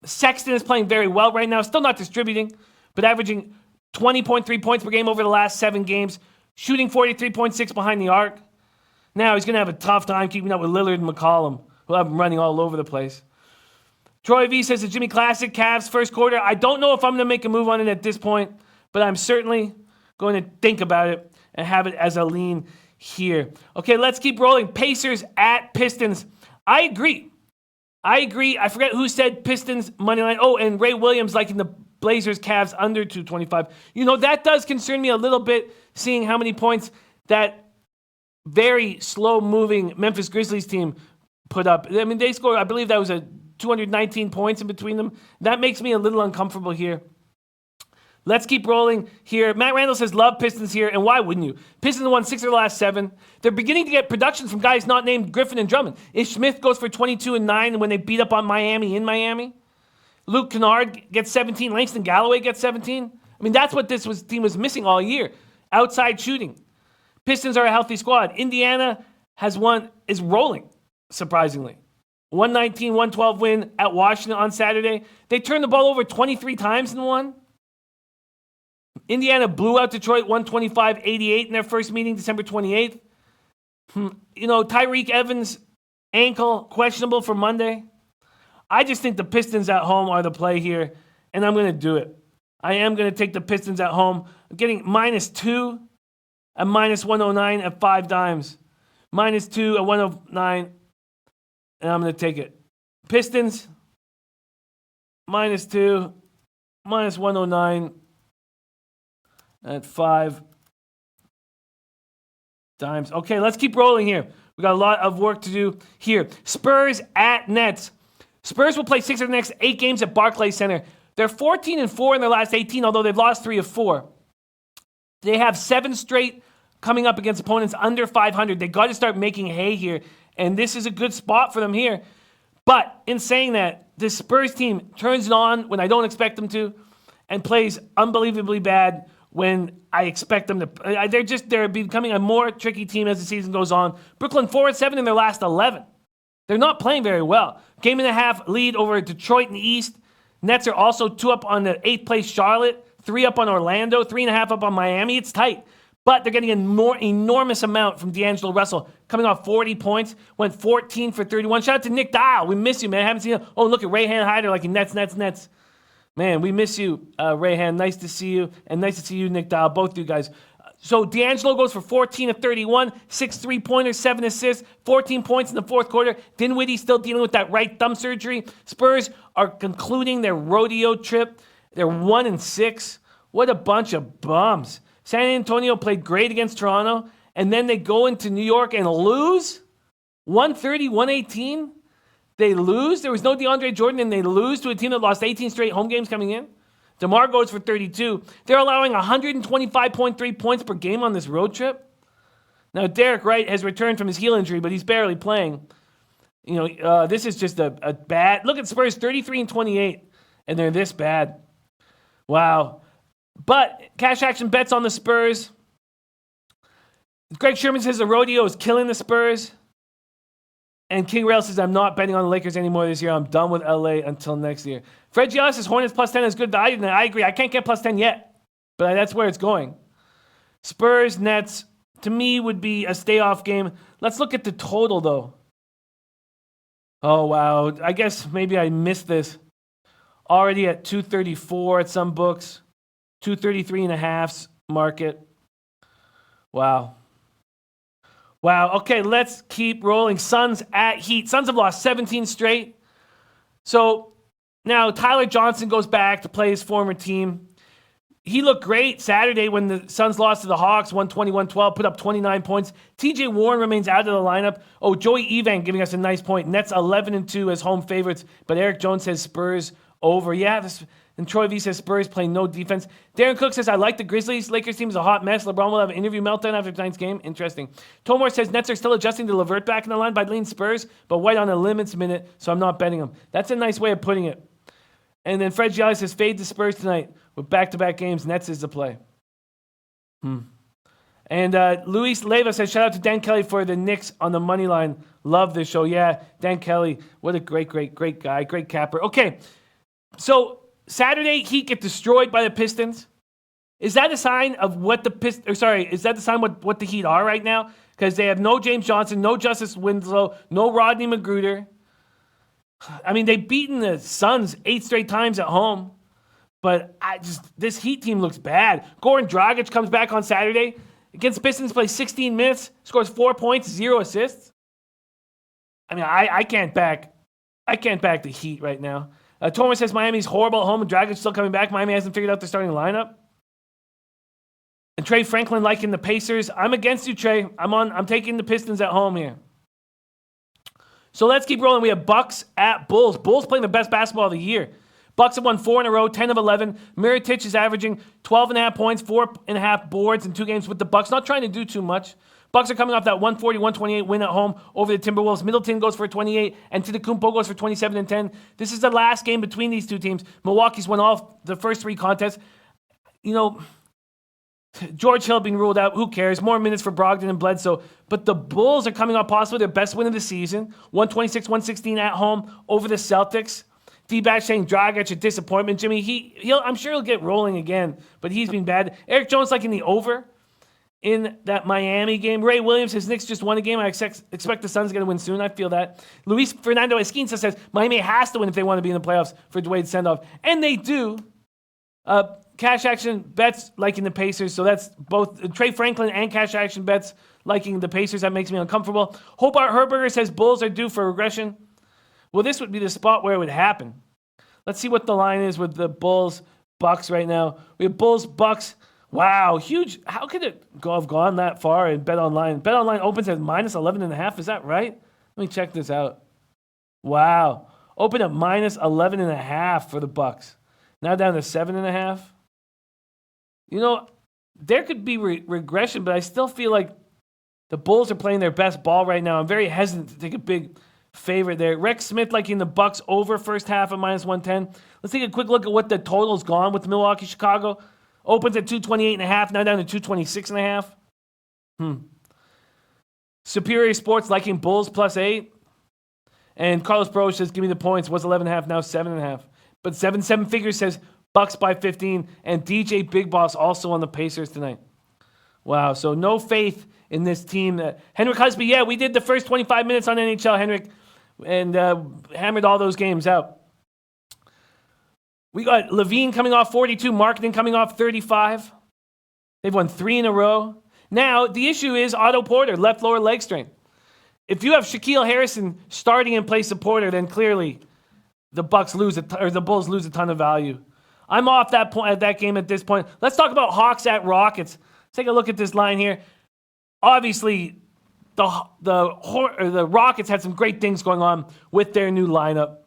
Sexton is playing very well right now. Still not distributing, but averaging 20.3 points per game over the last 7 games. Shooting 43.6 behind the arc. Now he's going to have a tough time keeping up with Lillard and McCollum. We'll have him running all over the place. Troy V says, the Jimmy Classic, Cavs first quarter. I don't know if I'm going to make a move on it at this point, but I'm certainly going to think about it and have it as a lean here. Okay, let's keep rolling. Pacers at Pistons. I agree. I forget who said Pistons money line. Oh, and Ray Williams liking the Blazers Cavs under 225. That does concern me a little bit, seeing how many points that very slow-moving Memphis Grizzlies team put up. They scored, I believe that was 219 points in between them. That makes me a little uncomfortable here. Let's keep rolling here. Matt Randall says, love Pistons here, and why wouldn't you? Pistons won 6 of the last 7. They're beginning to get production from guys not named Griffin and Drummond. Ish Smith goes for 22 and 9 when they beat up on Miami in Miami. Luke Kennard gets 17. Langston Galloway gets 17. That's what team was missing all year. Outside shooting. Pistons are a healthy squad. Indiana is rolling, surprisingly. 119-112 win at Washington on Saturday. They turned the ball over 23 times and won. Indiana blew out Detroit 125-88 in their first meeting, December 28th. Tyreek Evans' ankle questionable for Monday. I just think the Pistons at home are the play here, and I'm going to do it. I am going to take the Pistons at home. I'm getting -2 at -109 at 5 dimes. -2 at 109, and I'm going to take it. Pistons, -2, -109 at 5 dimes. Okay, let's keep rolling here. We got a lot of work to do here. Spurs at Nets. Spurs will play 6 of the next 8 games at Barclays Center. They're 14-4 in their last 18, although they've lost 3 of 4. They have 7 straight coming up against opponents under 500. They got to start making hay here, and this is a good spot for them here. But in saying that, this Spurs team turns it on when I don't expect them to, and plays unbelievably bad when I expect them to. They're becoming a more tricky team as the season goes on. Brooklyn 4-7 in their last 11. They're not playing very well. Game and a half lead over Detroit in the East. Nets are also 2 up on the 8th place Charlotte, 3 up on Orlando, 3.5 up on Miami. It's tight. But they're getting a more enormous amount from D'Angelo Russell, coming off 40 points, went 14 for 31. Shout out to Nick Dial. We miss you, man. Haven't seen you. Oh, look at Rayhan Hyder like in Nets. Man, we miss you, Rayhan. Nice to see you. And nice to see you, Nick Dial, both you guys. So D'Angelo goes for 14 of 31, 6 3-pointers, 7 assists, 14 points in the fourth quarter. Dinwiddie still dealing with that right thumb surgery. Spurs are concluding their rodeo trip. They're 1-6. What a bunch of bums. San Antonio played great against Toronto, and then they go into New York and lose? 130, 118? They lose? There was no DeAndre Jordan, and they lose to a team that lost 18 straight home games coming in? DeMar goes for 32. They're allowing 125.3 points per game on this road trip. Now, Derek Wright has returned from his heel injury, but he's barely playing. This is just a bad... Look at Spurs, 33-28, and they're this bad. Wow. But cash action bets on the Spurs. Greg Sherman says the rodeo is killing the Spurs. And King Rail says, I'm not betting on the Lakers anymore this year. I'm done with LA until next year. Fred Giannis says Hornets plus 10 is good value. And I agree. I can't get plus 10 yet. But that's where it's going. Spurs, Nets, to me, would be a stay-off game. Let's look at the total, though. Oh, wow. I guess maybe I missed this. Already at 234 at some books. 233.5 market. Wow. Okay, let's keep rolling. Suns at Heat. Suns have lost 17 straight. So now Tyler Johnson goes back to play his former team. He looked great Saturday when the Suns lost to the Hawks, 121-12, put up 29 points. TJ Warren remains out of the lineup. Oh, Joey Evan giving us a nice point. Nets 11-2 as home favorites, but Eric Jones says Spurs over. Yeah, and Troy V says Spurs playing no defense. Darren Cook says, I like the Grizzlies. Lakers team is a hot mess. LeBron will have an interview meltdown after tonight's game. Interesting. Tomor says Nets are still adjusting to LeVert back in the line by lean Spurs, but White on a limits minute, so I'm not betting them. That's a nice way of putting it. And then Fred Giannis says fade the Spurs tonight with back-to-back games. Nets is the play. And Luis Leyva says, shout out to Dan Kelly for the Knicks on the money line. Love this show. Yeah, Dan Kelly, what a great guy, great capper. Okay, so Saturday, Heat get destroyed by the Pistons. Is that a sign of what is that the sign what the Heat are right now? Because they have no James Johnson, no Justice Winslow, no Rodney Magruder. I mean, they've beaten the Suns 8 straight times at home. But this Heat team looks bad. Goran Dragic comes back on Saturday. Against Pistons, plays 16 minutes, scores 4 points, 0 assists. I mean, I can't back the Heat right now. Thomas says Miami's horrible at home and Dragic's still coming back. Miami hasn't figured out their starting lineup. And Trey Franklin liking the Pacers. I'm against you, Trey. I'm taking the Pistons at home here. So let's keep rolling. We have Bucks at Bulls. Bulls playing the best basketball of the year. Bucks have won 4 in a row, 10 of 11. Mirotic is averaging 12.5 points, 4.5 boards in 2 games with the Bucks. Not trying to do too much. Bucks are coming off that 140-128 win at home over the Timberwolves. Middleton goes for 28, and Antetokounmpo goes for 27 and 10. This is the last game between these two teams. Milwaukee's won all the first 3 contests. George Hill being ruled out. Who cares? More minutes for Brogdon and Bledsoe. But the Bulls are coming off possibly their best win of the season. 126-116 at home over the Celtics. D-Batch saying Dragic a disappointment. Jimmy, I'm sure he'll get rolling again, but he's been bad. Eric Jones liking the over in that Miami game. Ray Williams, his Knicks just won a game. I expect the Suns are going to win soon. I feel that. Luis Fernando Esquinza says Miami has to win if they want to be in the playoffs for Dwayne Sendoff. And they do. Cash action bets liking the Pacers. So that's both Trey Franklin and cash action bets liking the Pacers. That makes me uncomfortable. Hobart Herberger says Bulls are due for regression. Well, this would be the spot where it would happen. Let's see what the line is with the Bulls Bucks right now. We have Bulls Bucks. Wow, huge. How could it have gone that far in BetOnline? BetOnline opens at minus 11.5. Is that right? Let me check this out. Wow. Open at minus 11.5 for the Bucks. Now down to 7.5. You know, there could be regression, but I still feel like the Bulls are playing their best ball right now. I'm very hesitant to take a big favorite there. Rex Smith liking the Bucks over first half at minus 110. Let's take a quick look at what the total's gone with Milwaukee, Chicago. Opens at 228.5, now down to 226.5. Superior Sports liking Bulls plus 8. And Carlos Bro says, give me the points. Was 11.5, now 7.5. But 7 figures says Bucks by 15. And DJ Big Boss also on the Pacers tonight. Wow, so no faith in this team. Henrik Husby, yeah, we did the first 25 minutes on NHL, Henrik, and hammered all those games out. We got Levine coming off 42, Marketing coming off 35. They've won 3 in a row. Now, the issue is Otto Porter, left lower leg strain. If you have Shaquille Harrison starting in place of Porter, then clearly the Bulls lose a ton of value. I'm off that point at that game at this point. Let's talk about Hawks at Rockets. Let's take a look at this line here. Obviously, the Rockets had some great things going on with their new lineup.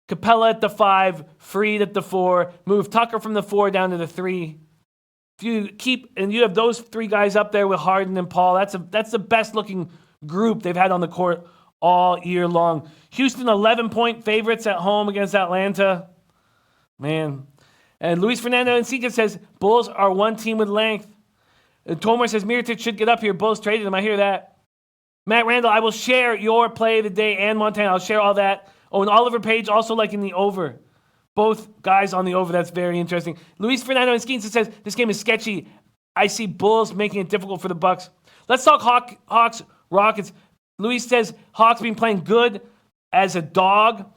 Capella at the 5, Freed at the 4, move Tucker from the 4 down to the 3. If you have those 3 guys up there with Harden and Paul, that's the best looking group they've had on the court all year long. Houston 11-point favorites at home against Atlanta. Man. And Luis Fernando Encica says Bulls are one team with length. And Tomer says Mirotic should get up here. Bulls traded him. I hear that. Matt Randall, I will share your play of the day and Montana. I'll share all that. Oh, and Oliver Page also liking the over. Both guys on the over. That's very interesting. Luis Fernando Esquinza says this game is sketchy. I see Bulls making it difficult for the Bucks. Let's talk Hawks, Rockets. Luis says Hawks been playing good as a dog.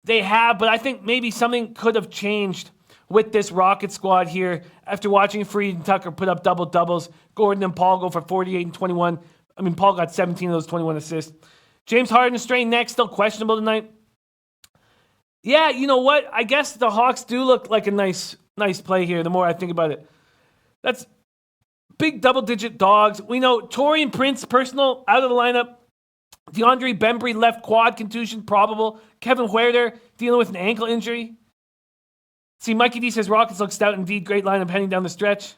They have, but I think maybe something could have changed with this Rocket squad here after watching Freed and Tucker put up double-doubles. Gordon and Paul go for 48 and 21. I mean, Paul got 17 of those 21 assists. James Harden strained neck, still questionable tonight. Yeah, you know what? I guess the Hawks do look like a nice play here the more I think about it. That's big double-digit dogs. We know Taurean Prince, personal, out of the lineup. DeAndre Bembry, left quad contusion, probable. Kevin Huerter, dealing with an ankle injury. See, Mikey D says Rockets look stout indeed. Great lineup heading down the stretch.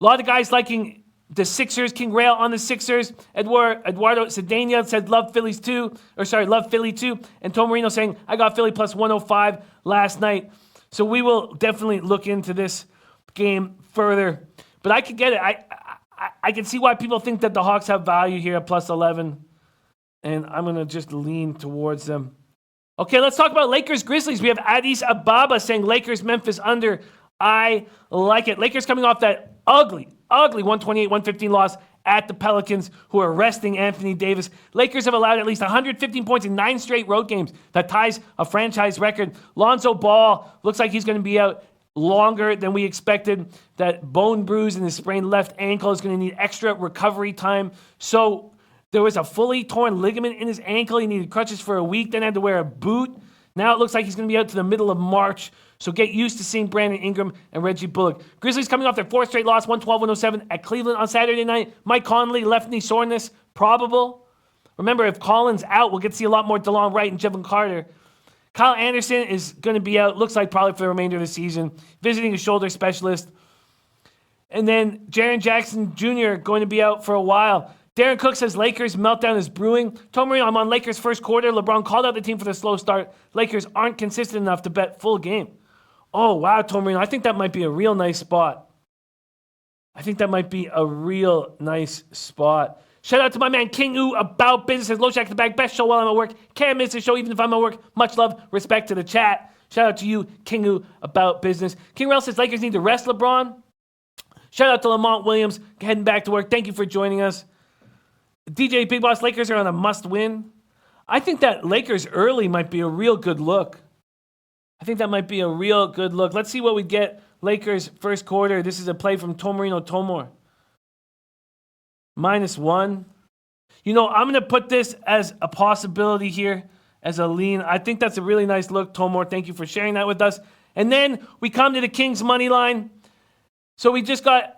A lot of guys liking the Sixers. King Rail on the Sixers. Eduardo Cedena said love Philly too. And Tom Marino saying I got Philly plus 105 last night. So we will definitely look into this game further. But I could get it. I can see why people think that the Hawks have value here at plus 11. And I'm going to just lean towards them. Okay, let's talk about Lakers Grizzlies. We have Addis Ababa saying Lakers Memphis under. I like it. Lakers coming off that ugly 128-115 loss at the Pelicans, who are resting Anthony Davis. Lakers have allowed at least 115 points in 9 straight road games. That ties a franchise record. Lonzo Ball looks like he's going to be out longer than we expected. That bone bruise in his sprained left ankle is going to need extra recovery time. So there was a fully torn ligament in his ankle. He needed crutches for a week, then had to wear a boot. Now it looks like he's going to be out to the middle of March. So get used to seeing Brandon Ingram and Reggie Bullock. Grizzlies coming off their 4th straight loss, 112-107 at Cleveland on Saturday night. Mike Conley, left knee soreness, probable. Remember, if Collins out, we'll get to see a lot more DeLon Wright and Jevon Carter. Kyle Anderson is going to be out, looks like probably for the remainder of the season, visiting a shoulder specialist. And then Jaren Jackson Jr. going to be out for a while. Darren Cook says Lakers meltdown is brewing. Tom Marino, I'm on Lakers first quarter. LeBron called out the team for the slow start. Lakers aren't consistent enough to bet full game. Oh, wow, Tom Marino. I think that might be a real nice spot. Shout out to my man King Oo about business. Says Low Shack the Bag, best show while I'm at work. Can't miss the show even if I'm at work. Much love, respect to the chat. Shout out to you, King Oo about business. King Rel says Lakers need to rest LeBron. Shout out to Lamont Williams, heading back to work. Thank you for joining us. DJ Big Boss, Lakers are on a must-win. I think that Lakers early might be a real good look. Let's see what we get. Lakers first quarter. This is a play from Tomarino Tomor. -1. I'm going to put this as a possibility here, as a lean. I think that's a really nice look, Tomor. Thank you for sharing that with us. And then we come to the Kings money line. So we just got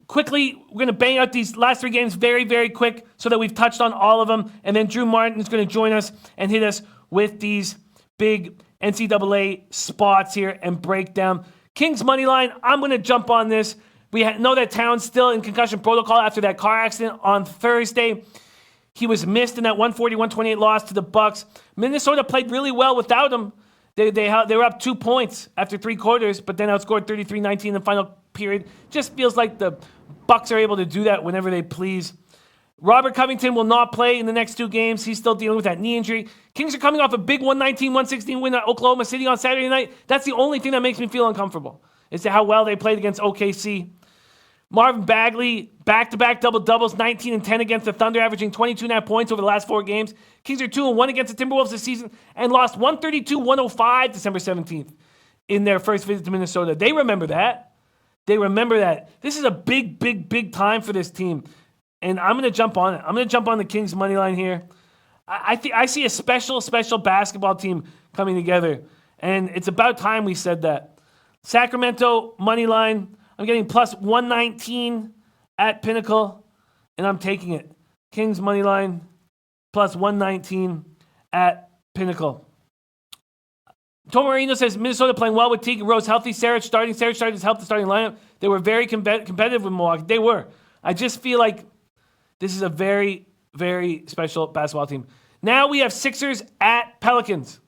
quickly, we're going to bang out these last 3 games very, very quick so that we've touched on all of them. And then Drew Martin is going to join us and hit us with these big NCAA spots here and break down. Kings money line, I'm going to jump on this. We know that Towns still in concussion protocol after that car accident on Thursday. He was missed in that 140-128 loss to the Bucks. Minnesota played really well without him. They were up 2 points after 3 quarters, but then outscored 33-19 in the final period. Just feels like the Bucks are able to do that whenever they please. Robert Covington will not play in the next 2 games. He's still dealing with that knee injury. Kings are coming off a big 119-116 win at Oklahoma City on Saturday night. That's the only thing that makes me feel uncomfortable, is how well they played against OKC. Marvin Bagley, back-to-back double-doubles, 19 and 10 against the Thunder, averaging 22.5 points over the last 4 games. Kings are 2-1 against the Timberwolves this season and lost 132-105 December 17th in their first visit to Minnesota. They remember that. This is a big, big, big time for this team. And I'm going to jump on it. I'm going to jump on the Kings money line here. I see a special basketball team coming together. And it's about time we said that. Sacramento money line. I'm getting plus 119 at Pinnacle, and I'm taking it. Kings money line, plus 119 at Pinnacle. Tomarino says Minnesota playing well with Teague and Rose healthy. Saric started his help the starting lineup. They were very competitive with Milwaukee. They were. I just feel like this is a very, very special basketball team. Now we have Sixers at Pelicans.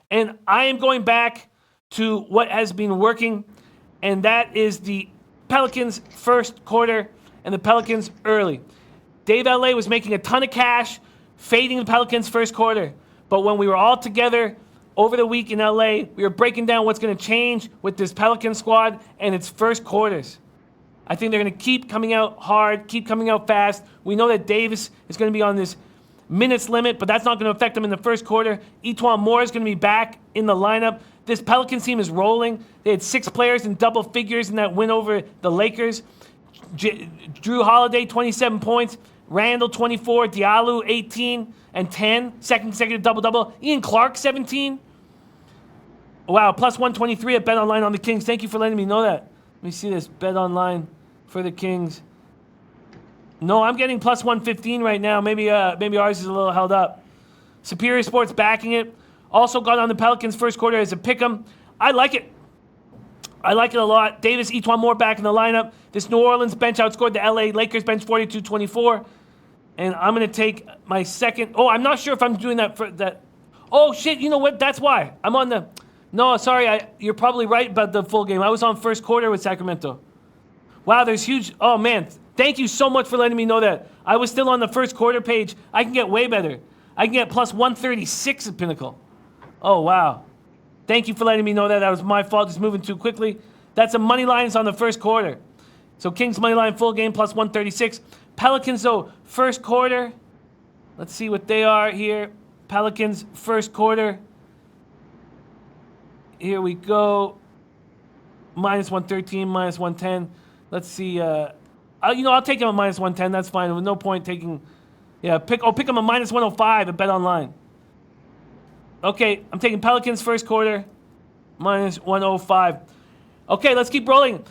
And I am going back to what has been working, and that is the Pelicans first quarter and the Pelicans early. Dave LA was making a ton of cash fading the Pelicans first quarter. But when we were all together over the week in LA, we were breaking down what's going to change with this Pelican squad and its first quarters. I think they're going to keep coming out hard, keep coming out fast. We know that Davis is going to be on this minutes limit, but that's not going to affect him in the first quarter. Etuan Moore is going to be back in the lineup. This Pelicans team is rolling. They had 6 players in double figures in that win over the Lakers. Drew Holiday, 27 points. Randall, 24. Diallo, 18 and 10. Second consecutive double-double. Ian Clark, 17. Wow, plus 123 at BetOnline on the Kings. Thank you for letting me know that. Let me see this. BetOnline for the Kings. No, I'm getting plus 115 right now. Maybe ours is a little held up. Superior Sports backing it. Also got on the Pelicans first quarter as a pick'em. I like it. I like it a lot. Davis, Etuan Moore back in the lineup. This New Orleans bench outscored the LA Lakers bench 42-24. And I'm going to take my second. Oh, I'm not sure if I'm doing that for that. Oh, shit. You know what? That's why. I'm on the. No, sorry. You're probably right about the full game. I was on first quarter with Sacramento. Wow, there's huge. Oh, man. Thank you so much for letting me know that. I was still on the first quarter page. I can get way better. I can get plus 136 at Pinnacle. Oh, wow. Thank you for letting me know that. That was my fault, just moving too quickly. That's a money line on the first quarter. So Kings money line full game plus 136. Pelicans, though, first quarter. Let's see what they are here. Pelicans first quarter. Here we go. Minus 113, minus 110. Let's see. I'll take him a minus 110. That's fine. With no point taking. Yeah, pick him a minus 105 at BetOnline. Okay, I'm taking Pelicans first quarter, minus 105. Okay, let's keep rolling.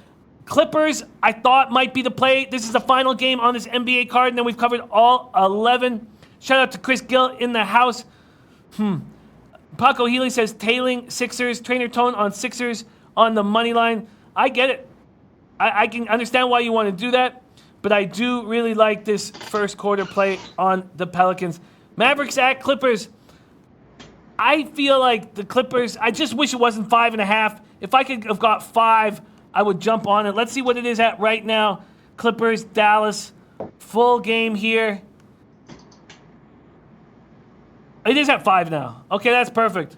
Clippers, I thought might be the play. This is the final game on this NBA card, and then we've covered all 11. Shout out to Chris Gill in the house. Paco Healy says tailing Sixers, trainer tone on Sixers on the money line. I get it. I can understand why you want to do that, but I do really like this first quarter play on the Pelicans. Mavericks at Clippers. I feel like the Clippers, I just wish it wasn't 5.5. If I could have got 5, I would jump on it. Let's see what it is at right now. Clippers, Dallas, full game here. It is at 5 now. Okay, that's perfect.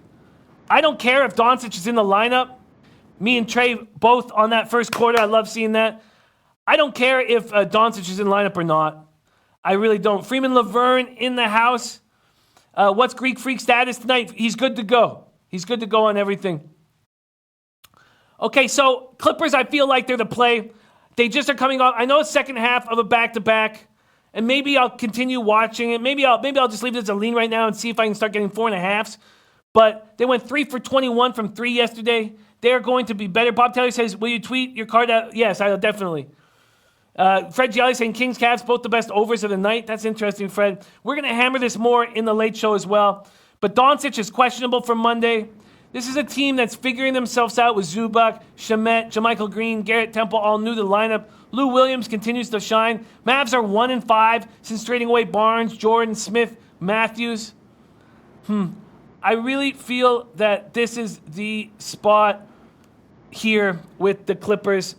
I don't care if Doncic is in the lineup. Me and Trey both on that first quarter. I love seeing that. I don't care if Doncic is in lineup or not. I really don't. Freeman Laverne in the house. What's Greek Freak status tonight? He's good to go. He's good to go on everything. Okay, so Clippers, I feel like they're the play. They just are coming off. I know it's second half of a back-to-back, and maybe I'll continue watching it. Maybe I'll just leave it as a lean right now and see if I can start getting 4.5s. But they went 3 for 21 from 3 yesterday. They're going to be better. Bob Taylor says, will you tweet your card out? Yes, I will definitely. Fred Gialli saying Kings Cavs, both the best overs of the night. That's interesting, Fred. We're going to hammer this more in the late show as well. But Doncic is questionable for Monday. This is a team that's figuring themselves out with Zubac, Shamet, JaMychal Green, Garrett Temple, all new to the lineup. Lou Williams continues to shine. Mavs are 1-5 since trading away Barnes, Jordan, Smith, Matthews. I really feel that this is the spot here with the Clippers.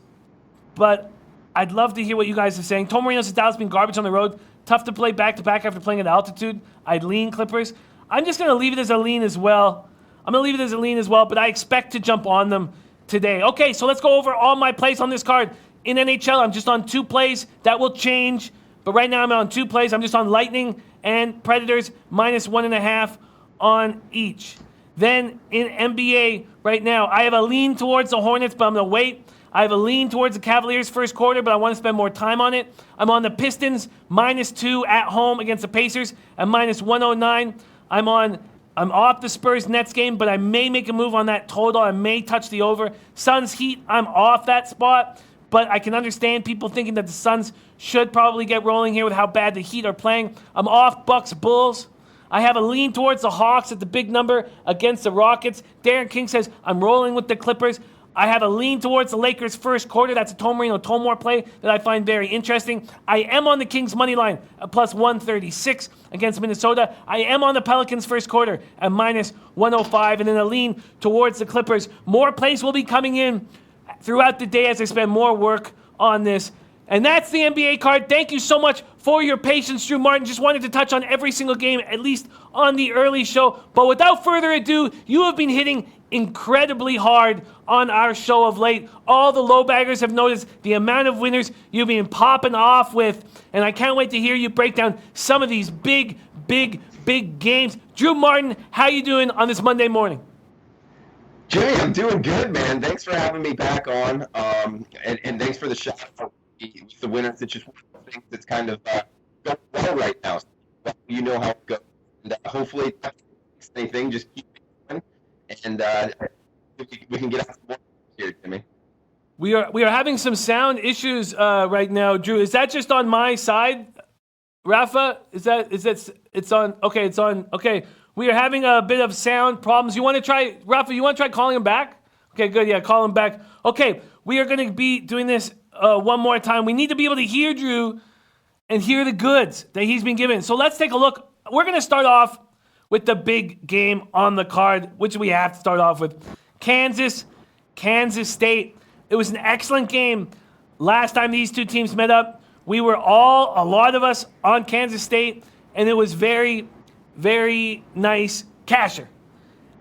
But I'd love to hear what you guys are saying. Tom Marino says Dallas being garbage on the road. Tough to play back-to-back after playing at altitude. I'd lean Clippers. I'm just going to leave it as a lean as well. But I expect to jump on them today. Okay, so let's go over all my plays on this card. In NHL, I'm just on 2 plays. That will change. But right now I'm on 2 plays. I'm just on Lightning and Predators, -1.5 on each. Then in NBA right now, I have a lean towards the Hornets, but I'm going to wait. I have a lean towards the Cavaliers first quarter, but I want to spend more time on it. I'm on the Pistons, -2 at home against the Pacers, at -109. I'm off the Spurs Nets game, but I may make a move on that total. I may touch the over. Suns Heat, I'm off that spot, but I can understand people thinking that the Suns should probably get rolling here with how bad the Heat are playing. I'm off Bucks Bulls. I have a lean towards the Hawks at the big number against the Rockets. Darren King says I'm rolling with the Clippers. I have a lean towards the Lakers first quarter. That's a Tom Marino Tomore play that I find very interesting. I am on the Kings money line at +136 against Minnesota. I am on the Pelicans first quarter at -105, and then a lean towards the Clippers. More plays will be coming in throughout the day as I spend more work on this. And that's the NBA card. Thank you so much for your patience, Drew Martin. Just wanted to touch on every single game, at least on the early show. But without further ado, you have been hitting incredibly hard on our show of late. All the low baggers have noticed the amount of winners you've been popping off with. And I can't wait to hear you break down some of these big games. Drew Martin, how you doing on this Monday morning? Jay, I'm doing good, man. Thanks for having me back on. And thanks for the shot for the winners. It's just one of the things that's kind of going well right now. So you know how it goes. And hopefully, if anything, just keep it going. And we can get out some more here, Jimmy. We are having some sound issues right now, Drew. Is that just on my side, Rafa? Is that it's on? Okay, it's on. Okay, we are having a bit of sound problems. You want to try, Rafa? You want to try calling him back? Okay, good. Yeah, call him back. Okay, we are going to be doing this one more time. We need to be able to hear Drew and hear the goods that he's been given. So let's take a look. We're going to start off with the big game on the card, which we have to start off with. Kansas State. It was an excellent game. Last time these two teams met up, we were a lot of us on Kansas State, and it was very, very nice casher.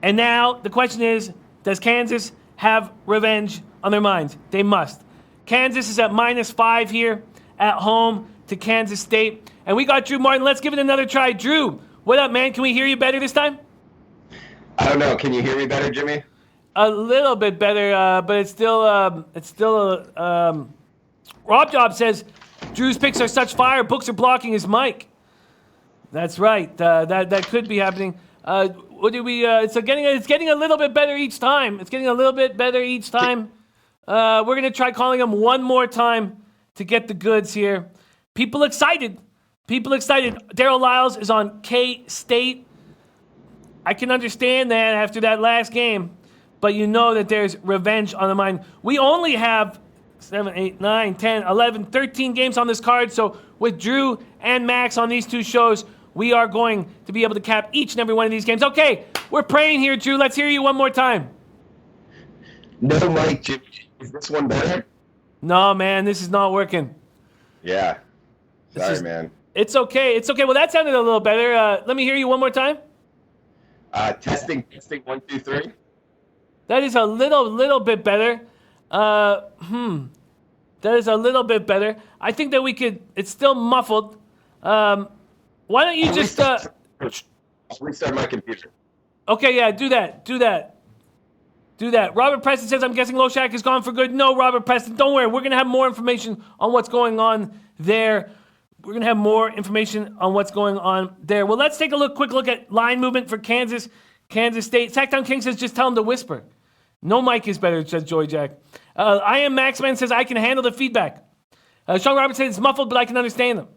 And now the question is, does Kansas have revenge on their minds? They must. Kansas is at -5 here at home to Kansas State. And we got Drew Martin. Let's give it another try. Drew, what up, man? Can we hear you better this time? I don't know. Can you hear me better, Jimmy? A little bit better, but it's still. Rob Job says Drew's picks are such fire. Books are blocking his mic. That's right. That could be happening. What do we? It's getting a little bit better each time. We're gonna try calling him one more time to get the goods here. People excited. Daryl Lyles is on K-State. I can understand that after that last game. But you know that there's revenge on the mind. We only have 7, 8, 9, 10, 11, 13 games on this card. So with Drew and Max on these two shows, we are going to be able to cap each and every one of these games. Okay, we're praying here, Drew. Let's hear you one more time. No, Mike. Is this one better? No, man, this is not working. Yeah. Sorry, man. It's okay. Well, that sounded a little better. Let me hear you one more time. Testing, 1, 2, 3. That is a little bit better. That is a little bit better. I think that we could. It's still muffled. Why don't you just? Restart my computer. Okay, yeah, do that. Robert Preston says, I'm guessing Loshak is gone for good. No, Robert Preston, don't worry. We're going to have more information on what's going on there. Well, let's take a quick look at line movement for Kansas State. Sacktown King says, just tell him to whisper. No mic is better, says Joy Jack. I am Maxman says, I can handle the feedback. Sean Roberts says, it's muffled, but I can understand them.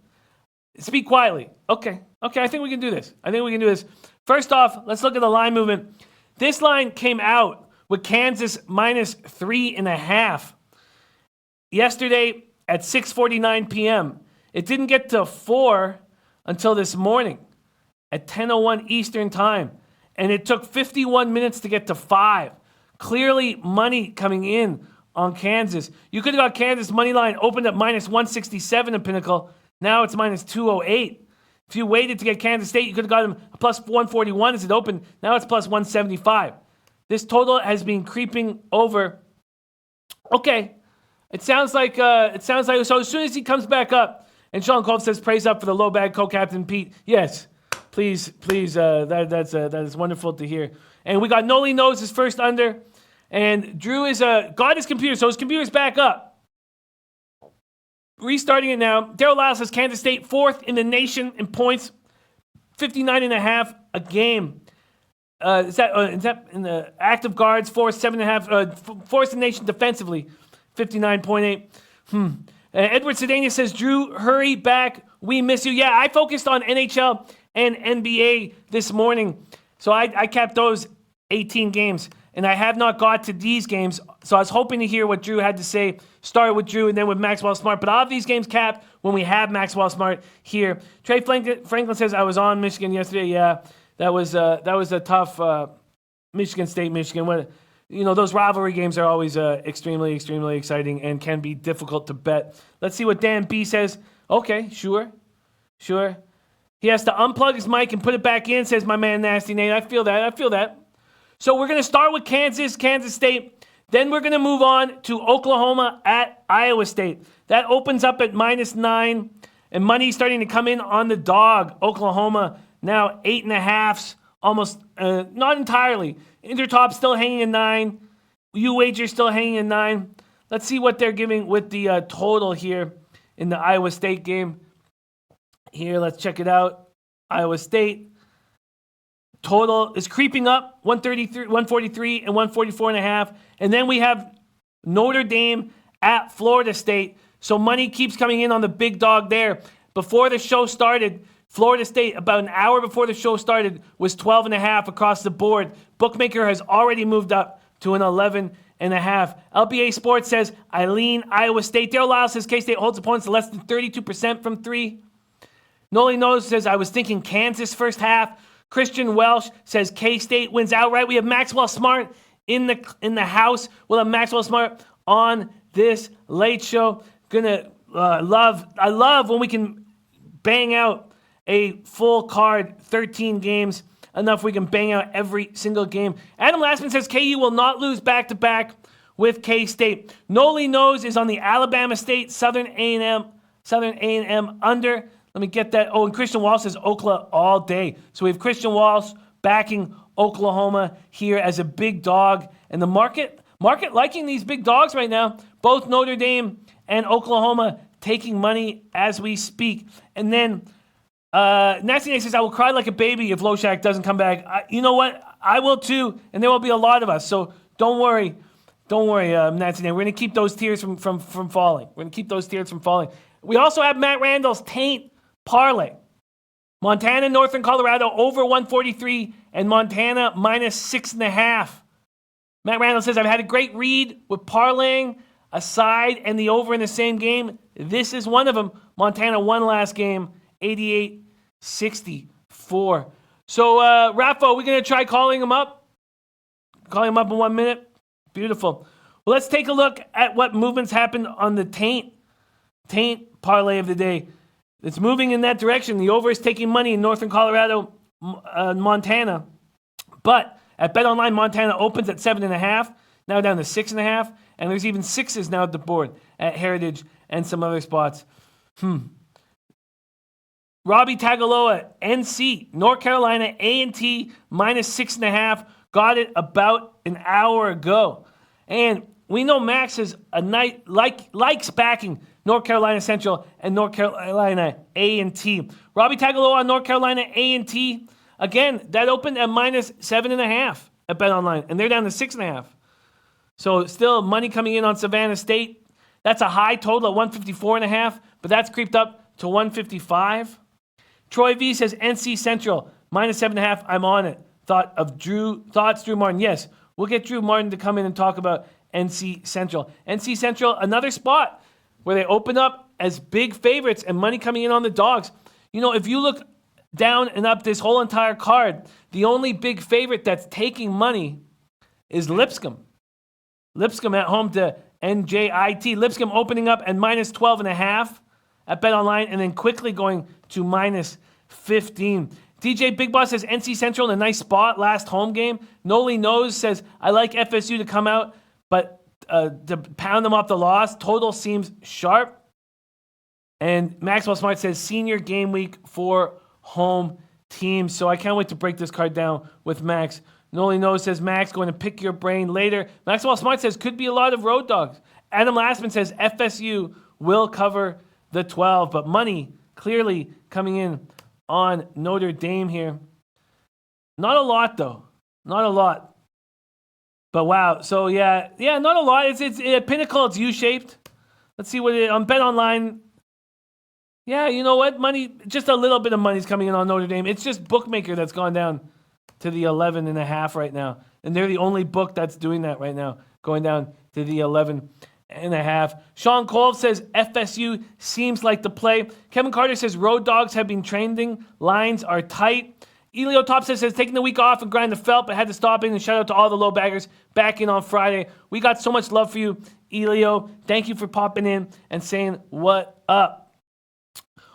Speak quietly. Okay, I think we can do this. First off, let's look at the line movement. This line came out with Kansas minus 3.5 yesterday at 6:49 p.m. It didn't get to 4 until this morning at 10:01 Eastern time. And it took 51 minutes to get to 5. Clearly money coming in on Kansas. You could have got Kansas money line opened at minus 167 in Pinnacle. Now it's minus 208. If you waited to get Kansas State, you could have got them plus 141 as it opened. Now it's plus 175. This total has been creeping over. Okay. It sounds like so as soon as he comes back up, and Sean Colb says praise up for the low bag co-captain Pete. Yes. Please, that is wonderful to hear. And we got Noli knows his first under. And Drew is got his computer, so his computer's back up. Restarting it now. Daryl Lyle says Kansas State 4th in the nation in points, 59.5 a game. Is that in the active guards, forced 7.5, forced the nation defensively, 59.8. Edward Sedania says, Drew, hurry back. We miss you. Yeah, I focused on NHL and NBA this morning. So I capped those 18 games. And I have not got to these games. So I was hoping to hear what Drew had to say. Start with Drew and then with Maxwell Smart. But I'll have these games capped when we have Maxwell Smart here. Trey Franklin says, I was on Michigan yesterday. Yeah, that was a tough Michigan State, Michigan. Those rivalry games are always extremely, extremely exciting and can be difficult to bet. Let's see what Dan B says. Okay, sure. He has to unplug his mic and put it back in, says my man Nasty Nate. I feel that. So we're going to start with Kansas State. Then we're going to move on to Oklahoma at Iowa State. That opens up at minus 9. And money starting to come in on the dog. Oklahoma now 8.5s. Almost, not entirely. Intertop still hanging in 9. UWager still hanging in 9. Let's see what they're giving with the total here in the Iowa State game. Here, let's check it out. Iowa State. Total is creeping up, 143 and 144.5. And then we have Notre Dame at Florida State. So money keeps coming in on the big dog there. Before the show started, Florida State, about an hour before the show started, was 12.5 across the board. Bookmaker has already moved up to an 11.5. LBA Sports says, I lean Iowa State. Daryl Lyle says K-State holds opponents to less than 32% from 3. Noli Knows says, I was thinking Kansas first half. Christian Welsh says K-State wins outright. We have Maxwell Smart in the house. We'll have Maxwell Smart on this late show. I love when we can bang out a full card, 13 games, enough we can bang out every single game. Adam Lastman says KU will not lose back-to-back with K-State. Noli Knows is on the Alabama State, Southern A&M under. Let me get that. Oh, and Christian Walsh says Oklahoma all day. So we have Christian Walsh backing Oklahoma here as a big dog. And the market liking these big dogs right now. Both Notre Dame and Oklahoma taking money as we speak. And then Nasty Nate says, I will cry like a baby if Loshak doesn't come back. You know what? I will too. And there will be a lot of us. So don't worry, Nasty Nate. We're going to keep those tears from falling. We also have Matt Randall's Taint Parlay. Montana, Northern Colorado over 143 and Montana minus 6.5. Matt Randall says, I've had a great read with parlaying a side and the over in the same game. This is one of them. Montana won last game, 88-64. So, Rafa, we're going to try calling him up. Calling him up in 1 minute. Beautiful. Well, let's take a look at what movements happened on the Taint Parlay of the day. It's moving in that direction. The over is taking money in Northern Colorado, Montana. But at BetOnline, Montana opens at 7.5, now down to 6.5. and there's even 6s now at the board at Heritage and some other spots. Robbie Tagaloa, NC, North Carolina, A&T, -6.5. Got it about an hour ago. And we know Max is a night likes backing North Carolina Central and North Carolina A&T. Robbie Tagaloa on North Carolina A&T. Again, that opened at -7.5 at BetOnline, and they're down to 6.5. So still money coming in on Savannah State. That's a high total at 154.5, but that's creeped up to 155. Troy V says NC Central -7.5. I'm on it. Thoughts, Drew Martin. Yes, we'll get Drew Martin to come in and talk about NC Central. NC Central, another spot where they open up as big favorites and money coming in on the dogs. You know, if you look down and up this whole entire card, the only big favorite that's taking money is Lipscomb. Lipscomb at home to NJIT. Lipscomb opening up at -12.5 at BetOnline and then quickly going to -15. DJ Big Boss says NC Central in a nice spot last home game. Noli Knows says, I like FSU to come out, but to pound them off the loss. Total seems sharp. And Maxwell Smart says senior game week for home teams. So I can't wait to break this card down with Max. Noli Knows says Max going to pick your brain later. Maxwell Smart says could be a lot of road dogs. Adam Lastman says FSU will cover the 12, but money clearly coming in on Notre Dame here. Not a lot though. Not a lot. But wow. So yeah, not a lot. It's at Pinnacle, it's U-shaped. Let's see what it on BetOnline. Yeah, you know what? Money, just a little bit of money's coming in on Notre Dame. It's just Bookmaker that's gone down to the 11.5 right now. And they're the only book that's doing that right now, going down to the 11.5. Sean Cole says FSU seems like the play. Kevin Carter says road dogs have been trending. Lines are tight. Elio Top says taking the week off and grind the felt, but had to stop in and shout out to all the low baggers back in on Friday. We got so much love for you, Elio. Thank you for popping in and saying what up.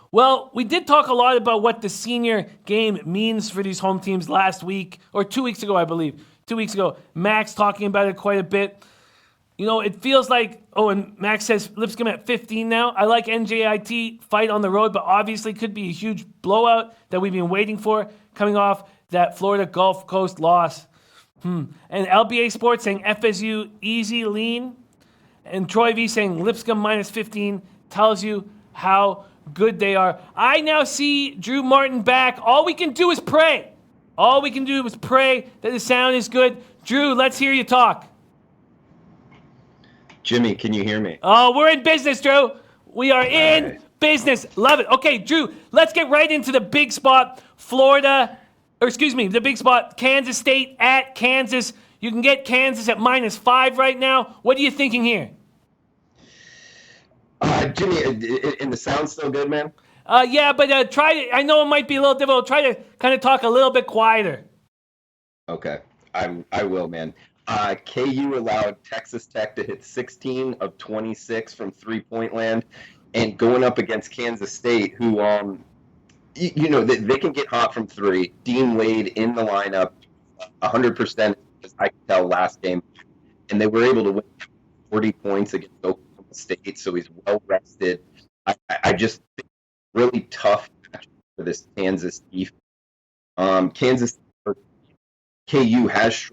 Well, we did talk a lot about what the senior game means for these home teams last week, or 2 weeks ago, I believe. 2 weeks ago. Max talking about it quite a bit. You know, it feels like, and Max says Lipscomb at 15 now. I like NJIT fight on the road, but obviously could be a huge blowout that we've been waiting for coming off that Florida Gulf Coast loss. And LBA Sports saying FSU easy lean. And Troy V saying Lipscomb -15 tells you how good they are. I now see Drew Martin back. All we can do is pray. All we can do is pray that the sound is good. Drew, let's hear you talk. Jimmy, can you hear me? Oh, we're in business, Drew. We are in business. Love it. Okay, Drew, let's get right into the big spot. The big spot, Kansas State at Kansas. You can get Kansas at -5 right now. What are you thinking here? Jimmy, and the sound still good, man? Yeah, but try to, I know it might be a little difficult. Try to kind of talk a little bit quieter. Okay, I will, man. KU allowed Texas Tech to hit 16 of 26 from three-point land, and going up against Kansas State, who, they can get hot from three. Dean Wade in the lineup, 100%, as I could tell last game, and they were able to win 40 points against Oklahoma State, so he's well rested. I just think really tough match for this Kansas defense. KU has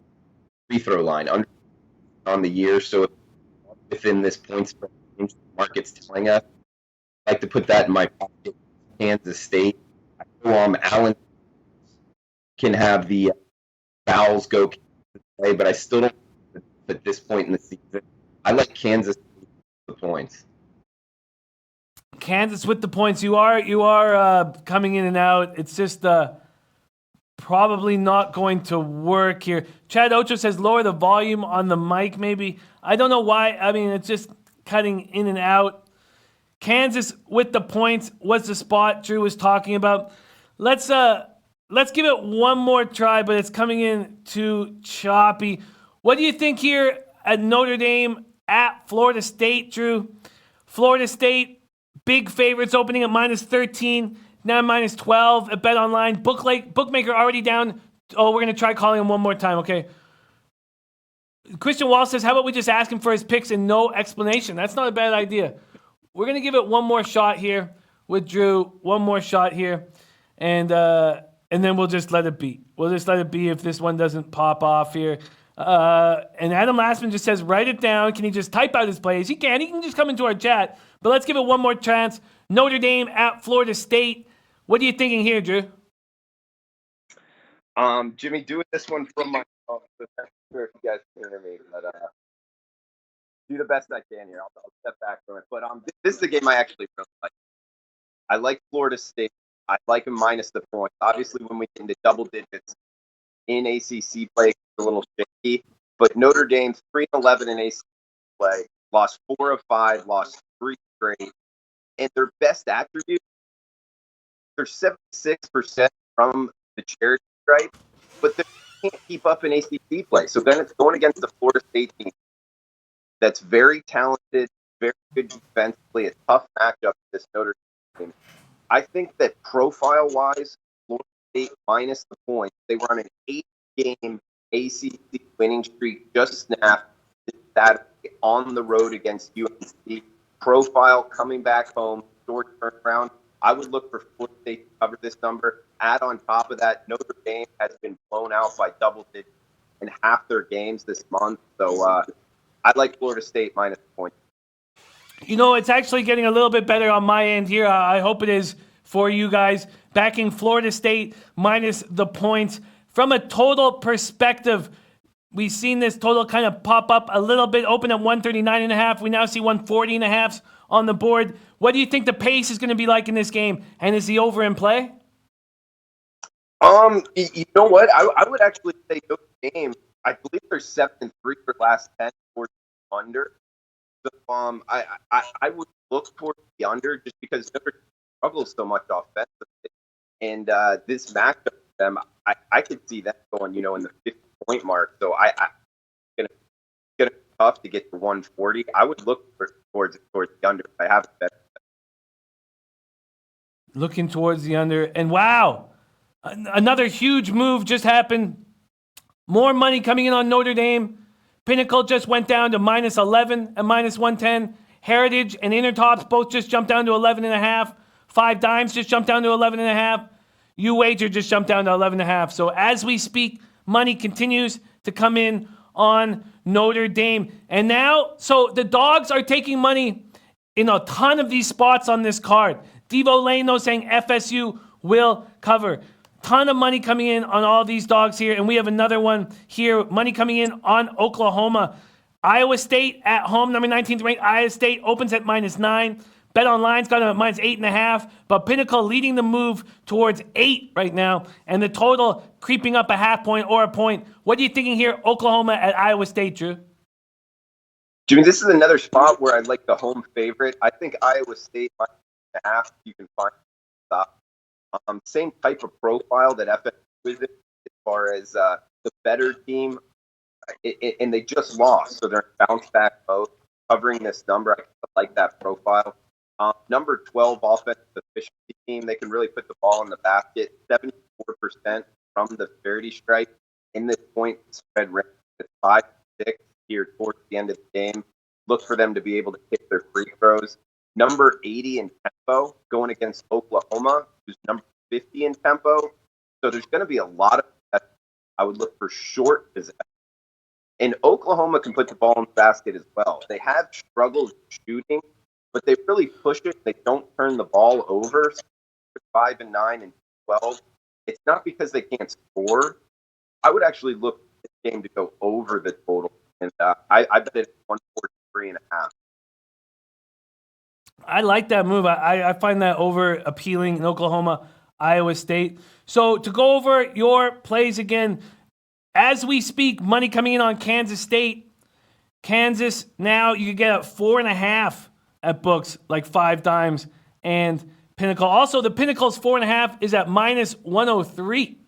free throw line on the year, so within this point spread the market's telling us, I like to put that in my pocket. Kansas State. I know Allen can have the fouls go play, but I still don't at this point in the season. I like Kansas the points. Kansas with the points. You are coming in and out. It's just probably not going to work here. Chad Ocho says lower the volume on the mic maybe. I don't know why. I mean, it's just cutting in and out. Kansas with the points was the spot Drew was talking about. Let's give it one more try, but it's coming in too choppy. What do you think here at Notre Dame at Florida State, Drew? Florida State, big favorites opening at -13, now -12 at BetOnline. Bookmaker already down. Oh, we're going to try calling him one more time, okay? Christian Wall says, how about we just ask him for his picks and no explanation? That's not a bad idea. We're going to give it one more shot here with Drew. One more shot here. And then we'll just let it be. We'll just let it be if this one doesn't pop off here. And Adam Lastman just says, write it down. Can he just type out his plays? He can. He can just come into our chat. But let's give it one more chance. Notre Dame at Florida State. What are you thinking here, Drew? Jimmy, doing this one from my phone. So I'm not sure if you guys can hear me, but do the best I can here. I'll step back from it. But this is a game I actually really like. I like Florida State. I like them minus the points. Obviously, when we get into double digits in ACC play, it's a little shaky. But Notre Dame's 3-11 in ACC play, lost 4 of 5, lost 3 straight. And their best attribute, they're 76% from the charity stripe, but they can't keep up in ACC play. So then it's going against the Florida State team that's very talented, very good defensively, a tough matchup for this Notre Dame team. I think that profile-wise, Florida State minus the points, they were on an 8-game ACC winning streak, just snapped that on the road against UNC. Profile coming back home, short turnaround. I would look for Florida State to cover this number. Add on top of that, Notre Dame has been blown out by double digits in half their games this month. So I'd like Florida State minus the points. You know, it's actually getting a little bit better on my end here. I hope it is for you guys. Backing Florida State minus the points. From a total perspective, we've seen this total kind of pop up a little bit, open at 139.5. We now see 140.5 on the board. What do you think the pace is going to be like in this game? And is the over in play? You know what? I would actually say Notre Dame. I believe they're 7-3 for last 10 or under. So, I would look towards the under just because Notre Dame struggles so much offensively, and this matchup for them, I could see that going, in the 50-point mark. So gonna be tough to get to 140. I would look towards the under. I have a bet. Looking towards the under, and wow, another huge move just happened. More money coming in on Notre Dame. Pinnacle just went down to minus 11 and minus 110. Heritage and Intertops both just jumped down to 11.5. 5 Dimes just jumped down to 11.5. UWager just jumped down to 11.5. So as we speak, money continues to come in on Notre Dame. And now, so the dogs are taking money in a ton of these spots on this card. Devo Lane, though, saying FSU will cover. Ton of money coming in on all these dogs here. And we have another one here. Money coming in on Oklahoma. Iowa State at home, number 19th ranked. Iowa State opens at minus 9. Bet Online's got them at minus 8.5. But Pinnacle leading the move towards 8 right now. And the total creeping up a half point or a point. What are you thinking here, Oklahoma at Iowa State, Drew? Jimmy, this is another spot where I'd like the home favorite. I think Iowa State minus 8.5. You can find stop. Same type of profile that FSU is in as far as the better team, and they just lost, so they're in bounce back mode. Covering this number, I like that profile. Number 12 offensive efficiency team, they can really put the ball in the basket. 74% from the charity stripe in this point spread range. It's 5-6 here towards the end of the game. Look for them to be able to hit their free throws. Number 80 in tempo going against Oklahoma, who's number 50 in tempo. So there's going to be a lot of, I would look for short possession. And Oklahoma can put the ball in the basket as well. They have struggled shooting, but they really push it. They don't turn the ball over. 5 and 9 and 12. It's not because they can't score. I would actually look at this game to go over the total. And I bet it's 143.5. I like that move. I find that over appealing in Oklahoma, Iowa State. So to go over your plays again, as we speak, money coming in on Kansas State. Kansas, now you can get at 4.5 at books, like 5 Dimes and Pinnacle. Also, the Pinnacle's 4.5 is at minus 103.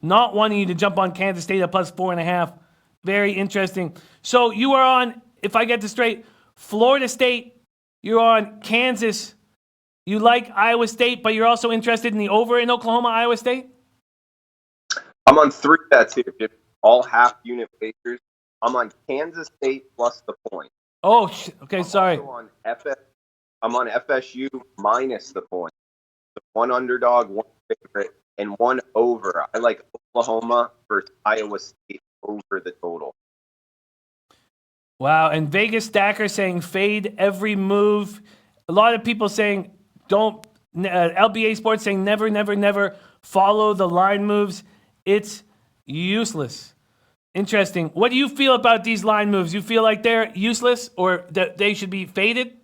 Not wanting you to jump on Kansas State at plus 4.5. Very interesting. So you are on, if I get this straight, Florida State. You're on Kansas. You like Iowa State, but you're also interested in the over in Oklahoma, Iowa State? I'm on 3 bets here, all half unit wagers. I'm on Kansas State plus the point. Oh, okay, I'm sorry. also I'm on FSU minus the point. So 1 underdog, 1 favorite, and 1 over. I like Oklahoma versus Iowa State over the total. Wow, and Vegas Stacker saying fade every move. A lot of people saying don't. LBA Sports saying never, never, never follow the line moves. It's useless. Interesting. What do you feel about these line moves? You feel like they're useless or that they should be faded?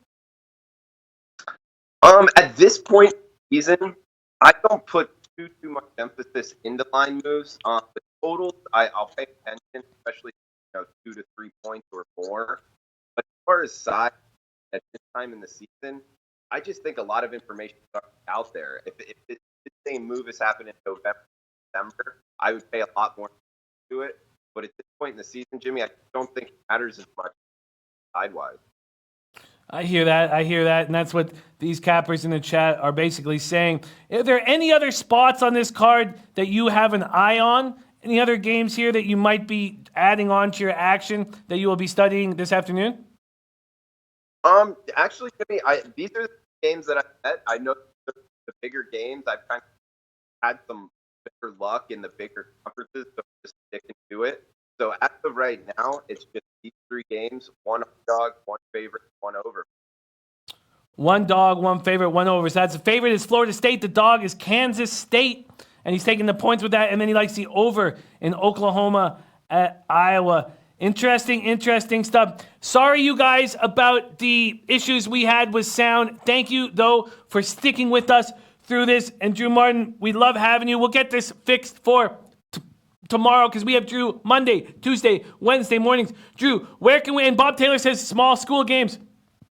At this point in the season, I don't put too much emphasis into line moves. The totals, I'll pay attention, especially 2 to 3 points or more. But as far as size at this time in the season, I just think a lot of information is out there. If this same move has happened in November, December, I would pay a lot more to it. But at this point in the season, Jimmy, I don't think it matters as much side-wise. I hear that. And that's what these cappers in the chat are basically saying. Are there any other spots on this card that you have an eye on? Any other games here that you might be adding on to your action that you will be studying this afternoon? Actually, Jimmy, these are the games that I bet. I know the bigger games. I've kind of had some better luck in the bigger conferences, so just sticking to it. So as of right now, it's just these 3 games: 1 dog, 1 favorite, 1 over. 1 dog, 1 favorite, 1 over. So that's the favorite is Florida State. The dog is Kansas State. And he's taking the points with that. And then he likes the over in Oklahoma at Iowa. Interesting stuff. Sorry, you guys, about the issues we had with sound. Thank you, though, for sticking with us through this. And Drew Martin, we love having you. We'll get this fixed for tomorrow because we have Drew Monday, Tuesday, Wednesday mornings. Drew, where can we? And Bob Taylor says small school games.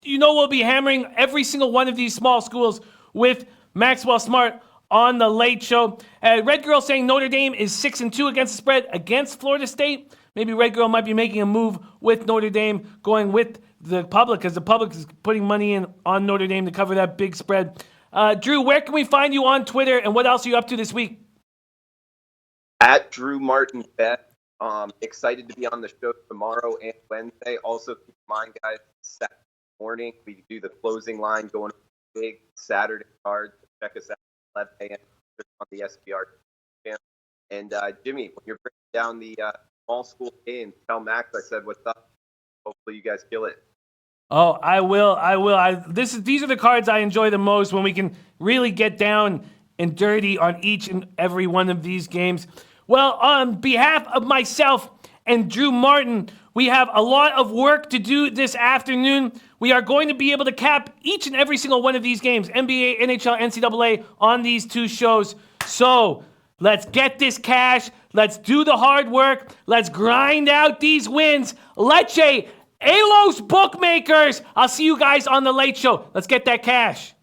You know we'll be hammering every single one of these small schools with Maxwell Smart on the Late Show. Red Girl saying Notre Dame is 6-2 against the spread against Florida State. Maybe Red Girl might be making a move with Notre Dame, going with the public, because the public is putting money in on Notre Dame to cover that big spread. Drew, where can we find you on Twitter, and what else are you up to this week? At Drew Martin Bet. Excited to be on the show tomorrow and Wednesday. Also, keep in mind, guys, Saturday morning we do the closing line going big Saturday card. Check us out. 11 a.m. on the SBR channel. And Jimmy, when you're breaking down the small school games, tell Max I said what's up. Hopefully you guys kill it. Oh, I will. These are the cards I enjoy the most, when we can really get down and dirty on each and every one of these games. Well, on behalf of myself and Drew Martin, we have a lot of work to do this afternoon. We are going to be able to cap each and every single one of these games, NBA, NHL, NCAA, on these 2 shows. So let's get this cash. Let's do the hard work. Let's grind out these wins. Leche, Alos Bookmakers. I'll see you guys on the Late Show. Let's get that cash.